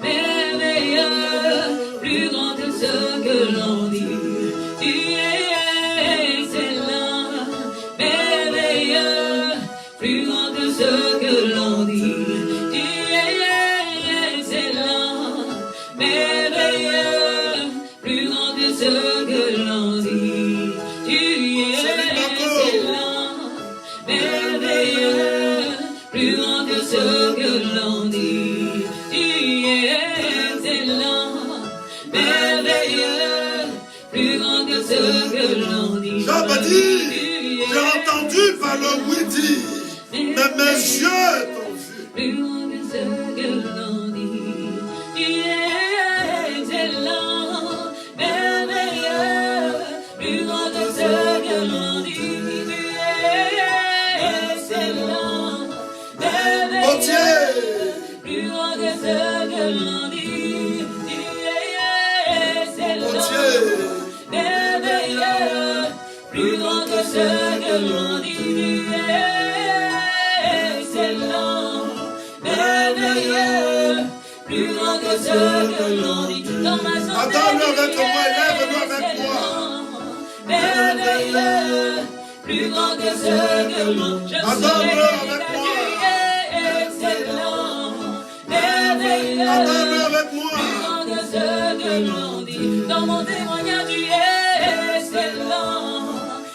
merveilleux, plus grand que ce que l'on dit. Tu es excellent, merveilleux, plus grand que ce que l'on dit. Tu es excellent, merveilleux, plus grand que ce que l'on dit. Tu es excellent, merveilleux, plus grand que ce que l'on dit. Tu es excellent, merveilleux, plus grand que ce que l'on dit. Jean-Baptiste. entendu par le oui-dire, mais mes yeux t'ont vu. Plus grand que ce que l'on dit, tu es excellent, merveilleux. Plus grand que ce que l'on dit, tu es excellent, merveilleux. Plus grand que ce que l'on dit, tu es excellent, merveilleux. Plus grand que ce que l'on dit, tu es excellent, merveilleux. Plus grand que ce que l'on dit. Dans ma santé, Adore-le avec moi, lève-le avec moi. Merveilleux. Plus grand que ce que l'on dit. Adore-le avec moi. Excellent, merveilleux. Adore-le avec moi. Plus grand que ce que l'on dit. Dans mon témoignage, tu es excellent,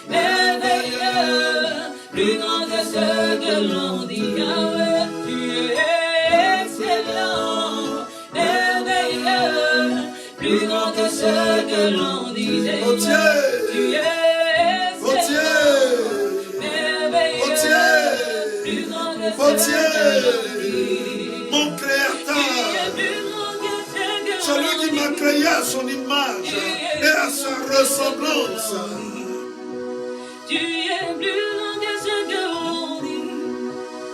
merveilleux. Plus grand que ce que l'on dit. Yahweh, tu es excellent, merveilleux. Plus grand que ce que l'on dit. Oh Dieu. Tu es excellent, merveilleux. Plus grand que ce que l'on dit. Mon Créateur, celui qui m'a créé à son image et à sa ressemblance. Tu es plus grand que ce que l'on dit.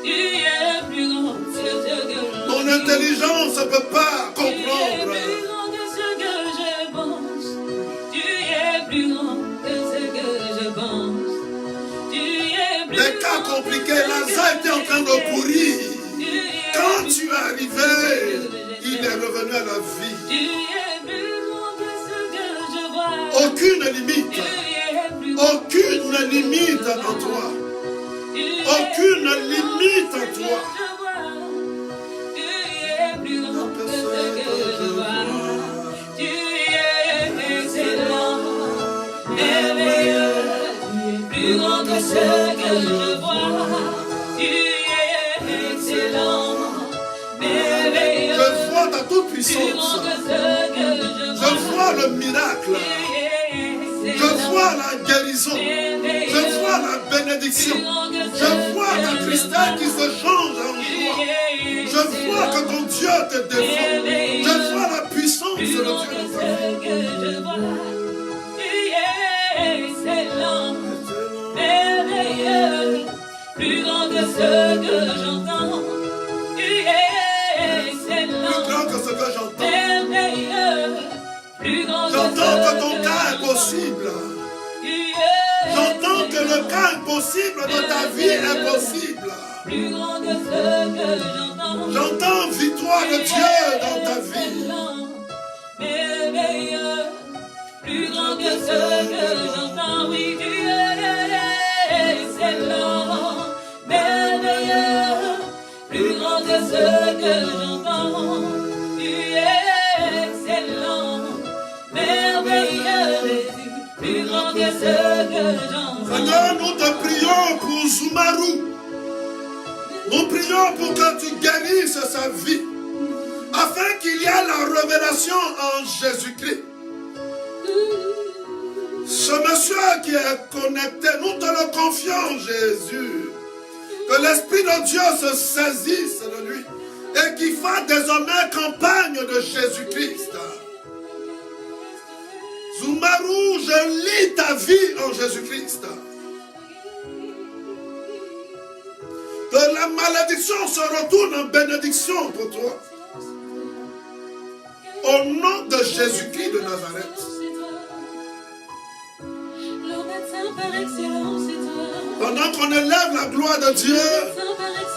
Tu es plus grand que ce que l'on dit. Mon intelligence ne peut pas Tu es comprendre. plus grand que ce que je pense. Tu es plus grand que ce que je pense. Tu es plus Les cas grand compliqués, Lazare était en train de courir. Quand tu es arrivé, il est revenu à la vie. Tu es plus grand que ce que je vois. Aucune limite. Tu es plus grand Aucune limite en toi. Aucune limite en toi. Tu es plus grand que ce que je vois. Tu es excellent, merveilleux. Plus grand que ce que je vois. Tu es excellent, merveilleux. Je vois ta toute Plus grand puissance. que ce que je Je vois. vois le miracle. Je vois la guérison. Je vois la bénédiction. Je vois ta tristesse qui se change en joie. Je vois que ton Dieu te défend. Je vois la puissance de Plus Dieu. grand que ce que je vois. Tu es excellent, merveilleux. Plus grand que ce que j'entends. Tu es Plus excellent, grand que ce que j'entends. merveilleux. Plus grand que J'entends que ce ton cas est je possible. vois. Tu es J'entends que le excellent, cas impossible de ta vie est possible. plus grand que ce que j'entends. J'entends victoire de Dieu dans ta vie. Excellent, merveilleux, plus grand que ce que j'entends. Oui, tu es excellent, merveilleux, plus grand que ce que j'entends. Tu es excellent, merveilleux, plus grand que ce que j'entends. Seigneur, nous te prions pour Zoumarou. Nous prions pour que tu guérisses sa vie, afin qu'il y ait la révélation en Jésus-Christ. Ce monsieur qui est connecté, nous te le confions, Jésus. Que l'Esprit de Dieu se saisisse de lui et qu'il fasse désormais campagne de Jésus-Christ. Zoumarou, je lis ta vie en Jésus-Christ. Que la malédiction se retourne en bénédiction pour toi. Au nom de Jésus-Christ de Nazareth. Pendant qu'on élève la gloire de Dieu,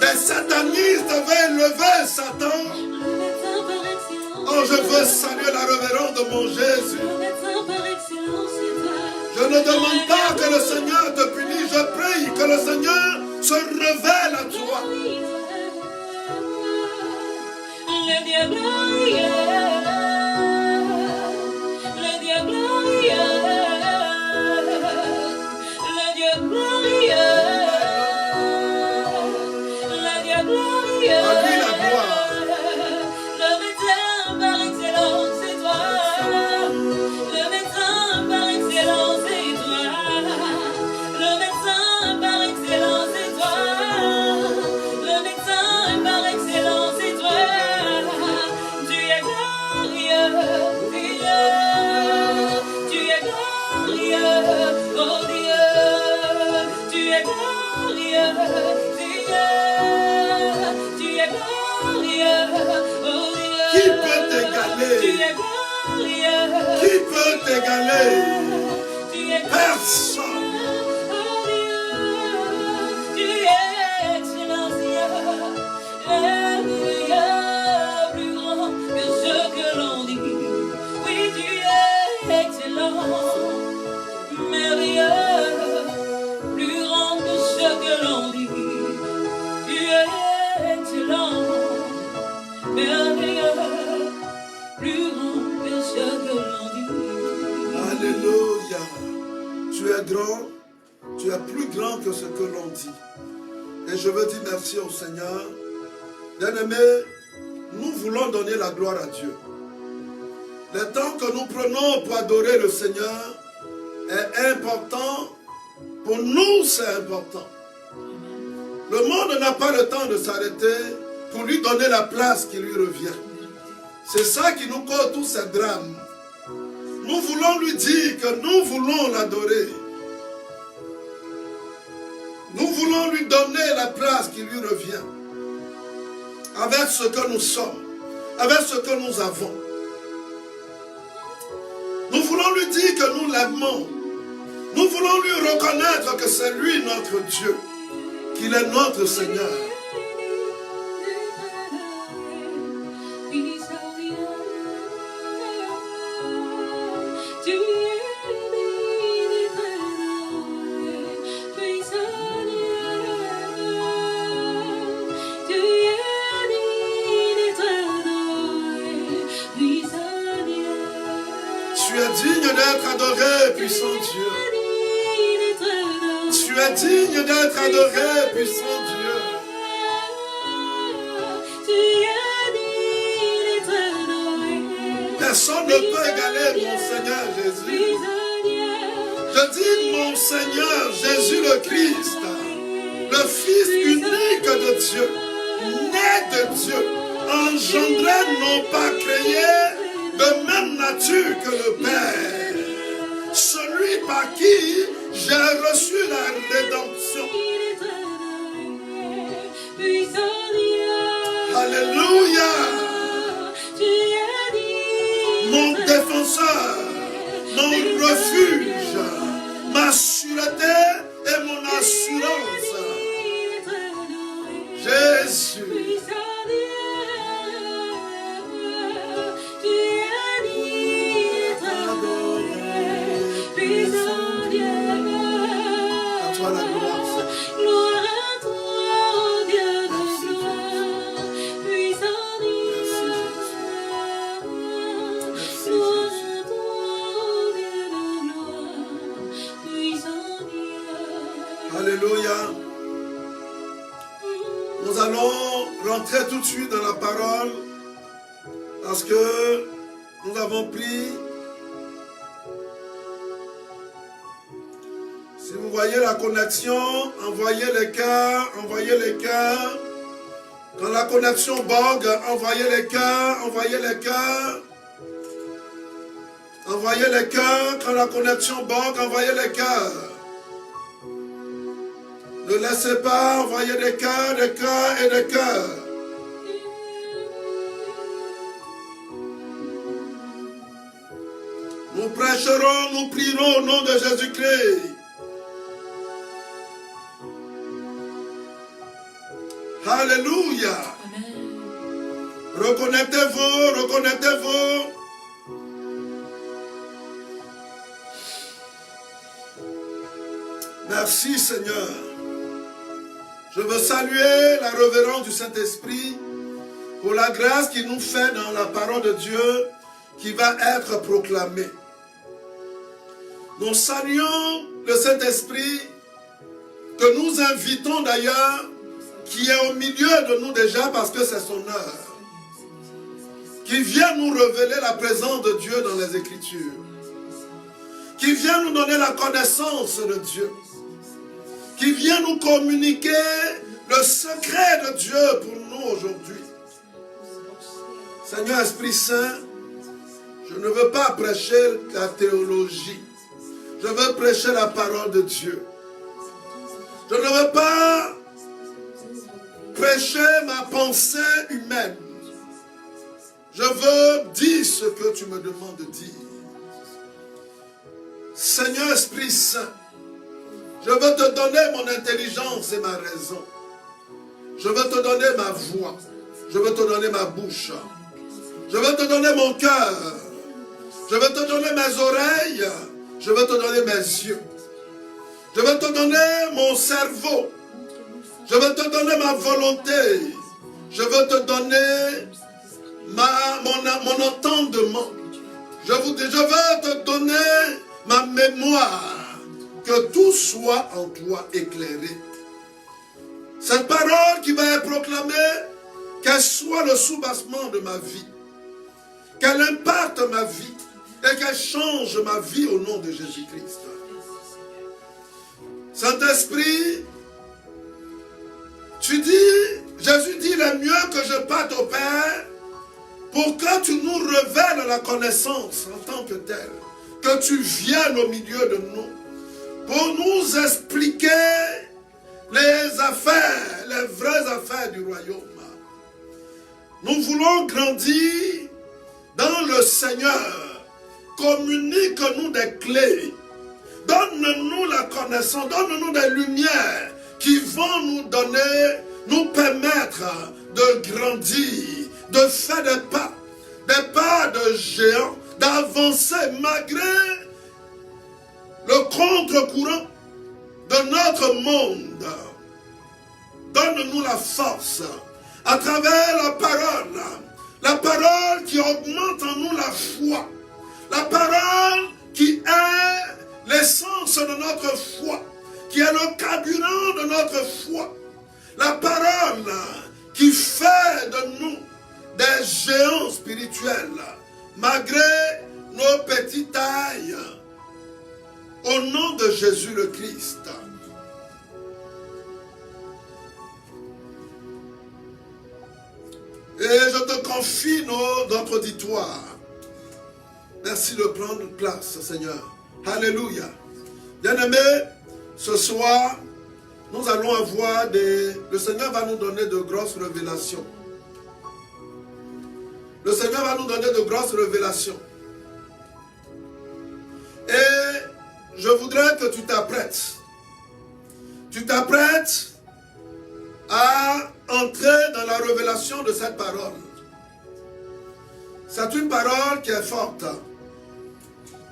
des satanistes veulent lever Satan. Oh, je veux saluer la révérence de mon Jésus. Je ne demande pas que le Seigneur te punisse, je prie que le Seigneur se révèle à toi. Le Dieu glorieux, le Dieu glorieux, le Dieu glorieux, le Dieu glorieux. À lui la gloire. Le médecin par excellence, c'est toi. Le médecin par excellence, c'est toi. Le médecin par t'égaler. Tu es Personne. Tu es excellent, Seigneur. Alléluia, plus grand que ce que l'on dit. Oui, tu es excellent, merveilleux, plus grand que ce que l'on dit. Tu es excellent, merveilleux, plus grand que ce que l'on dit. Alléluia. Tu es grand, tu es plus grand que ce que l'on dit. Et je veux dire merci au Seigneur. Bien-aimés, nous voulons donner la gloire à Dieu. Le temps que nous prenons pour adorer le Seigneur est important. Pour nous, c'est important. Le monde n'a pas le temps de s'arrêter pour lui donner la place qui lui revient. C'est ça qui nous cause tous ces drames. Nous voulons lui dire que nous voulons l'adorer. Nous voulons lui donner la place qui lui revient. Avec ce que nous sommes, avec ce que nous avons. Nous voulons lui dire que nous l'aimons. Nous voulons lui reconnaître que c'est lui notre Dieu, qu'il est notre Seigneur. Tu es digne d'être adoré, puissant Dieu. Tu es digne d'être adoré, puissant Dieu. Personne ne peut égaler mon Seigneur Jésus. Je dis mon Seigneur Jésus le Christ, le Fils unique de Dieu, né de Dieu, engendré, non pas créé, de même nature que le Père, celui par qui j'ai reçu la rédemption. Alléluia. Mon défenseur, mon refuge, ma sûreté et mon assurance. Jésus. Alléluia. Nous allons rentrer tout de suite dans la parole parce que nous avons pris. Si vous voyez la connexion, envoyez les cœurs, envoyez les cœurs. Quand la connexion bug, envoyez les cœurs, envoyez les cœurs. Envoyez les cœurs. Quand la connexion bug, envoyez les cœurs. Ne laissez pas envoyer des cœurs et des cœurs. Nous prêcherons, nous prierons au nom de Jésus-Christ. Alléluia. Reconnectez-vous, reconnectez-vous. Merci Seigneur. Je veux saluer la révérence du Saint-Esprit pour la grâce qu'il nous fait dans la parole de Dieu qui va être proclamée. Nous saluons le Saint-Esprit que nous invitons d'ailleurs, qui est au milieu de nous déjà parce que c'est son heure, qui vient nous révéler la présence de Dieu dans les Écritures, qui vient nous donner la connaissance de Dieu, qui vient nous communiquer le secret de Dieu pour nous aujourd'hui. Seigneur Esprit Saint, je ne veux pas prêcher la théologie, je veux prêcher la parole de Dieu. Je ne veux pas prêcher ma pensée humaine. Je veux dire ce que tu me demandes de dire. Seigneur Esprit Saint, je veux te donner mon intelligence et ma raison. Je veux te donner ma voix. Je veux te donner ma bouche. Je veux te donner mon cœur. Je veux te donner mes oreilles. Je veux te donner mes yeux. Je veux te donner mon cerveau. Je veux te donner ma volonté. Je veux te donner mon entendement. Je veux te donner ma mémoire. Que tout soit en toi éclairé. Cette parole qui va être proclamée, qu'elle soit le soubassement de ma vie. Qu'elle impacte ma vie. Et qu'elle change ma vie au nom de Jésus-Christ. Saint-Esprit, Jésus dit, il est mieux que je parte au Père pour que tu nous révèles la connaissance en tant que telle. Que tu viennes au milieu de nous pour nous expliquer les affaires, les vraies affaires du royaume. Nous voulons grandir dans le Seigneur. Communique-nous des clés. Donne-nous la connaissance, donne-nous des lumières qui vont nous permettre de grandir, de faire des pas de géant, d'avancer malgré le contre-courant de notre monde. Donne-nous la force à travers la parole qui augmente en nous la foi, la parole qui est l'essence de notre foi, qui est le carburant de notre foi, la parole qui fait de nous des géants spirituels, malgré nos petites tailles, au nom de Jésus le Christ. Et je te confie notre auditoire. Merci de prendre place, Seigneur. Alléluia. Bien-aimés, ce soir, nous allons avoir le Seigneur va nous donner de grosses révélations. Le Seigneur va nous donner de grosses révélations. Et je voudrais que tu t'apprêtes. Tu t'apprêtes à entrer dans la révélation de cette parole. C'est une parole qui est forte.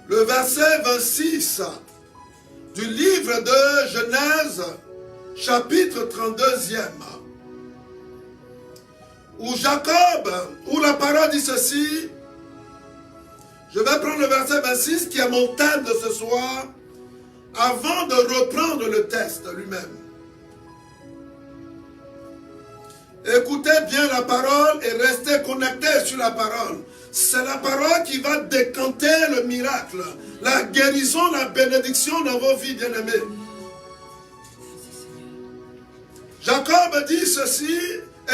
Le verset 26 du livre de Genèse, chapitre 32e, où la parole dit ceci. Je vais prendre le verset 26 qui est mon thème de ce soir, avant de reprendre le texte lui-même. Écoutez bien la parole et restez connectés sur la parole. C'est la parole qui va décanter le miracle, la guérison, la bénédiction dans vos vies, bien-aimés. Jacob dit ceci,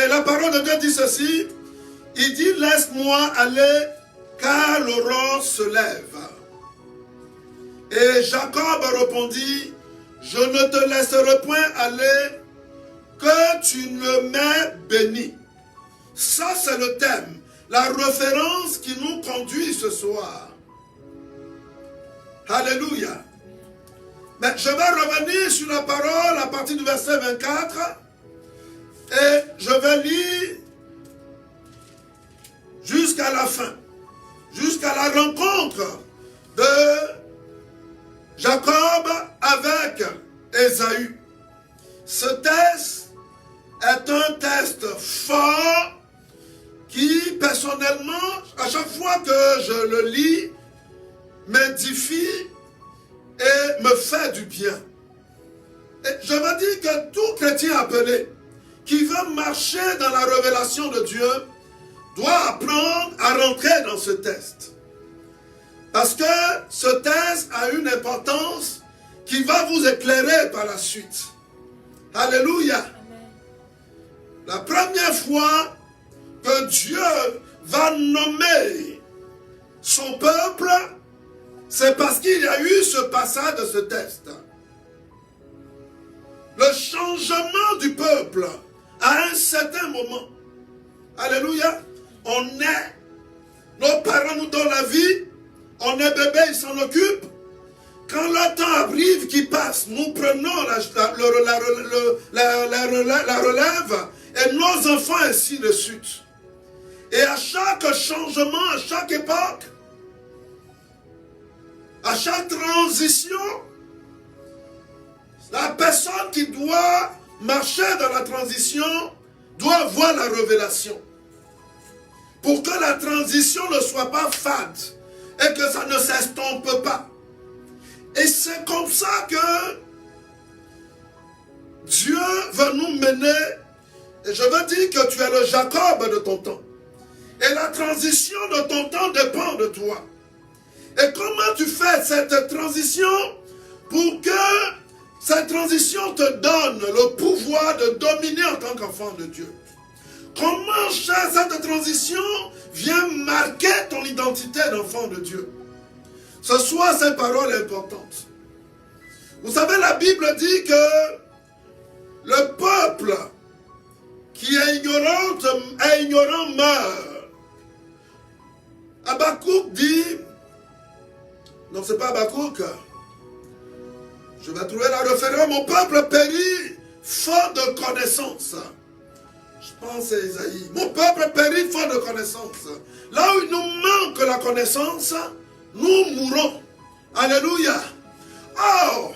et la parole de Dieu dit ceci. Il dit, laisse-moi aller, car l'aurore se lève. Et Jacob répondit, je ne te laisserai point aller, que tu ne m'aies béni. Ça, c'est le thème, la référence qui nous conduit ce soir. Alléluia. Mais je vais revenir sur la parole à partir du verset 24 et je vais lire jusqu'à la fin, jusqu'à la rencontre de Jacob avec Ésaü. Ce texte est un texte fort qui, personnellement, à chaque fois que je le lis, m'édifie et me fait du bien. Et je veux dire que tout chrétien appelé qui veut marcher dans la révélation de Dieu doit apprendre à rentrer dans ce texte. Parce que ce texte a une importance qui va vous éclairer par la suite. Alléluia. Amen. La première fois que Dieu va nommer son peuple, c'est parce qu'il y a eu ce passage de ce texte. Le changement du peuple à un certain moment. Alléluia. On est, nos parents nous donnent la vie, on est bébé, ils s'en occupent. quand le temps arrive qui passe, nous prenons la relève et nos enfants ainsi de suite. Et à chaque changement, à chaque époque, à chaque transition, la personne qui doit marcher dans la transition doit voir la révélation. Pour que la transition ne soit pas fade et que ça ne s'estompe pas. Et c'est comme ça que Dieu veut nous mener. Et je veux dire que tu es le Jacob de ton temps. Et la transition de ton temps dépend de toi. Et comment tu fais cette transition pour que cette transition te donne le pouvoir de dominer en tant qu'enfant de Dieu? Comment cette transition vient marquer ton identité d'enfant de Dieu? Ce soir, ces paroles importantes. Vous savez, la Bible dit que le peuple qui est ignorant meurt. Habakkuk dit, non, c'est pas Habakkuk, je vais trouver la référence, mon peuple périt faute de connaissance. Je pense c'est Isaïe. Mon peuple périt faute de connaissance. Là où il nous manque la connaissance, nous mourrons. Alléluia. Oh,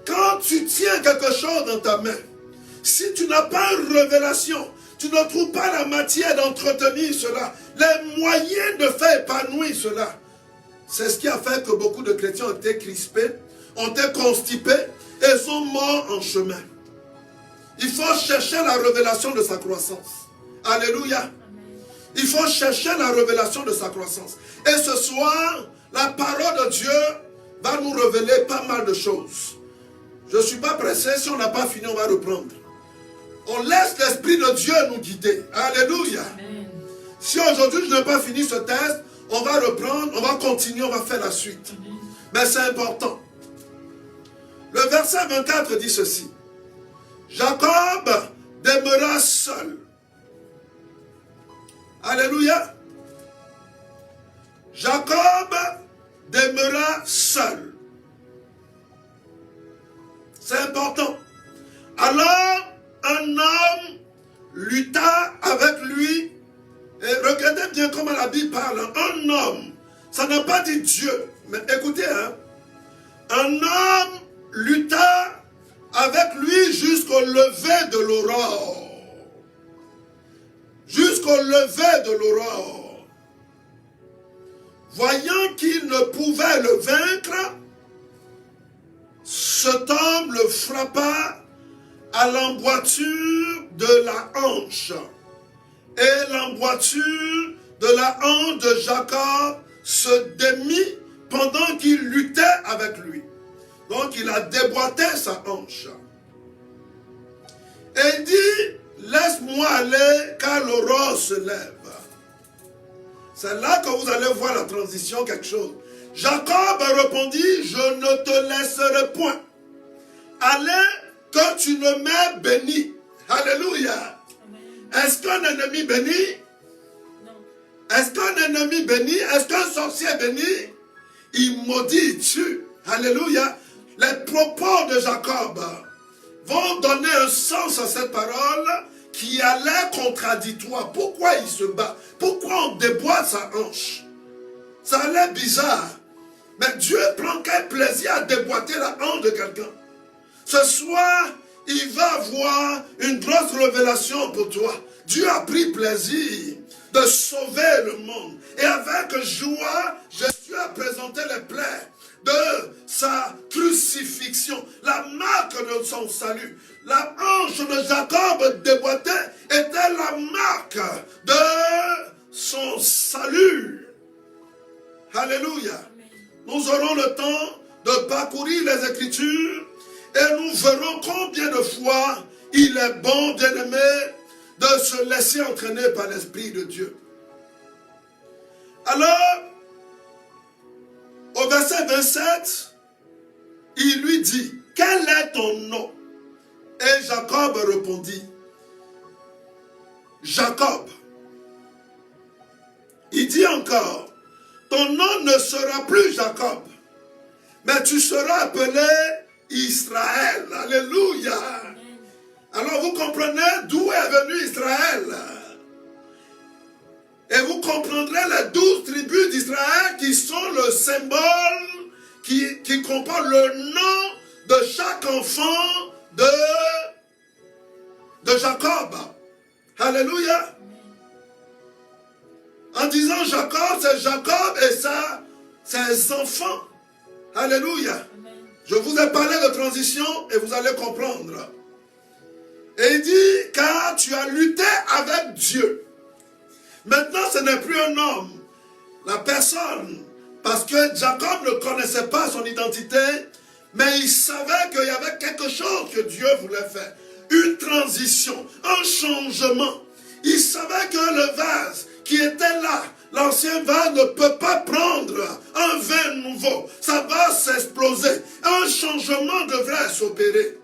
quand tu tiens quelque chose dans ta main, si tu n'as pas une révélation, tu ne trouves pas la matière d'entretenir cela, les moyens de faire épanouir cela. C'est ce qui a fait que beaucoup de chrétiens ont été crispés, ont été constipés et sont morts en chemin. Il faut chercher la révélation de sa croissance. Alléluia. Amen. Il faut chercher la révélation de sa croissance. Et ce soir, la parole de Dieu va nous révéler pas mal de choses. Je ne suis pas pressé, si on n'a pas fini, on va reprendre. On laisse l'Esprit de Dieu nous guider. Alléluia. Amen. Si aujourd'hui je n'ai pas fini ce test, on va reprendre, on va continuer, on va faire la suite. Amen. Mais c'est important. Le verset 24 dit ceci. Jacob demeura seul. Alléluia. Jacob demeura seul. C'est important. Alors, un homme lutta avec lui. Et regardez bien comment la Bible parle. Un homme, ça n'a pas dit Dieu. Mais écoutez, hein. Un homme lutta avec lui jusqu'au lever de l'aurore. Jusqu'au lever de l'aurore. Voyant qu'il ne pouvait le vaincre, cet homme le frappa à l'emboîture de la hanche. Et l'emboîture de la hanche de Jacob se démit pendant qu'il luttait avec lui. Donc il a déboîté sa hanche. Et il dit, laisse-moi aller car l'aurore se lève. C'est là que vous allez voir la transition, quelque chose. Jacob répondit, je ne te laisserai point. Allez que tu ne m'aies béni. Alléluia. Est-ce qu'un ennemi béni? Non. Est-ce qu'un ennemi béni? Est-ce qu'un sorcier béni? Il maudit, il tue. Alléluia. Les propos de Jacob vont donner un sens à cette parole qui a l'air contradictoire. Pourquoi il se bat? Pourquoi on déboîte sa hanche? Ça a l'air bizarre. Mais Dieu prend quel plaisir à déboîter la hanche de quelqu'un. Ce soir, il va avoir une grosse révélation pour toi. Dieu a pris plaisir de sauver le monde. Et avec joie, Jésus a présenté les plaies de sa crucifixion, la marque de son salut. La hanche de Jacob déboîtée était la marque de son salut. Alléluia. Nous aurons le temps de parcourir les Écritures et nous verrons combien de fois il est bon, bien-aimé, de se laisser entraîner par l'Esprit de Dieu. Alors, au verset 27, il lui dit, quel est ton nom? Et Jacob répondit, Jacob. Il dit encore, ton nom ne sera plus Jacob, mais tu seras appelé Israël. Alléluia. Alors vous comprenez d'où est venu Israël. Et vous comprendrez les 12 tribus d'Israël qui sont le symbole, qui comporte le nom de chaque enfant de Jacob. Alléluia. En disant Jacob, c'est Jacob et ses enfants. Alléluia. Je vous ai parlé de transition et vous allez comprendre. Et il dit, car tu as lutté avec Dieu. Maintenant, ce n'est plus un homme, la personne, parce que Jacob ne connaissait pas son identité, mais il savait qu'il y avait quelque chose que Dieu voulait faire. Une transition, un changement. Il savait que le vase qui était là, l'ancien vase ne peut pas prendre un vin nouveau. Ça va s'exploser. Un changement devrait s'opérer.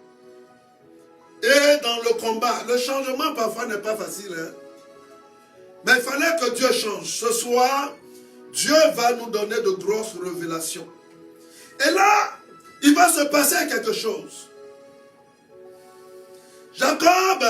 Et dans le combat, le changement parfois n'est pas facile. Hein? Mais il fallait que Dieu change. Ce soir, Dieu va nous donner de grosses révélations. Et là, il va se passer quelque chose. Jacob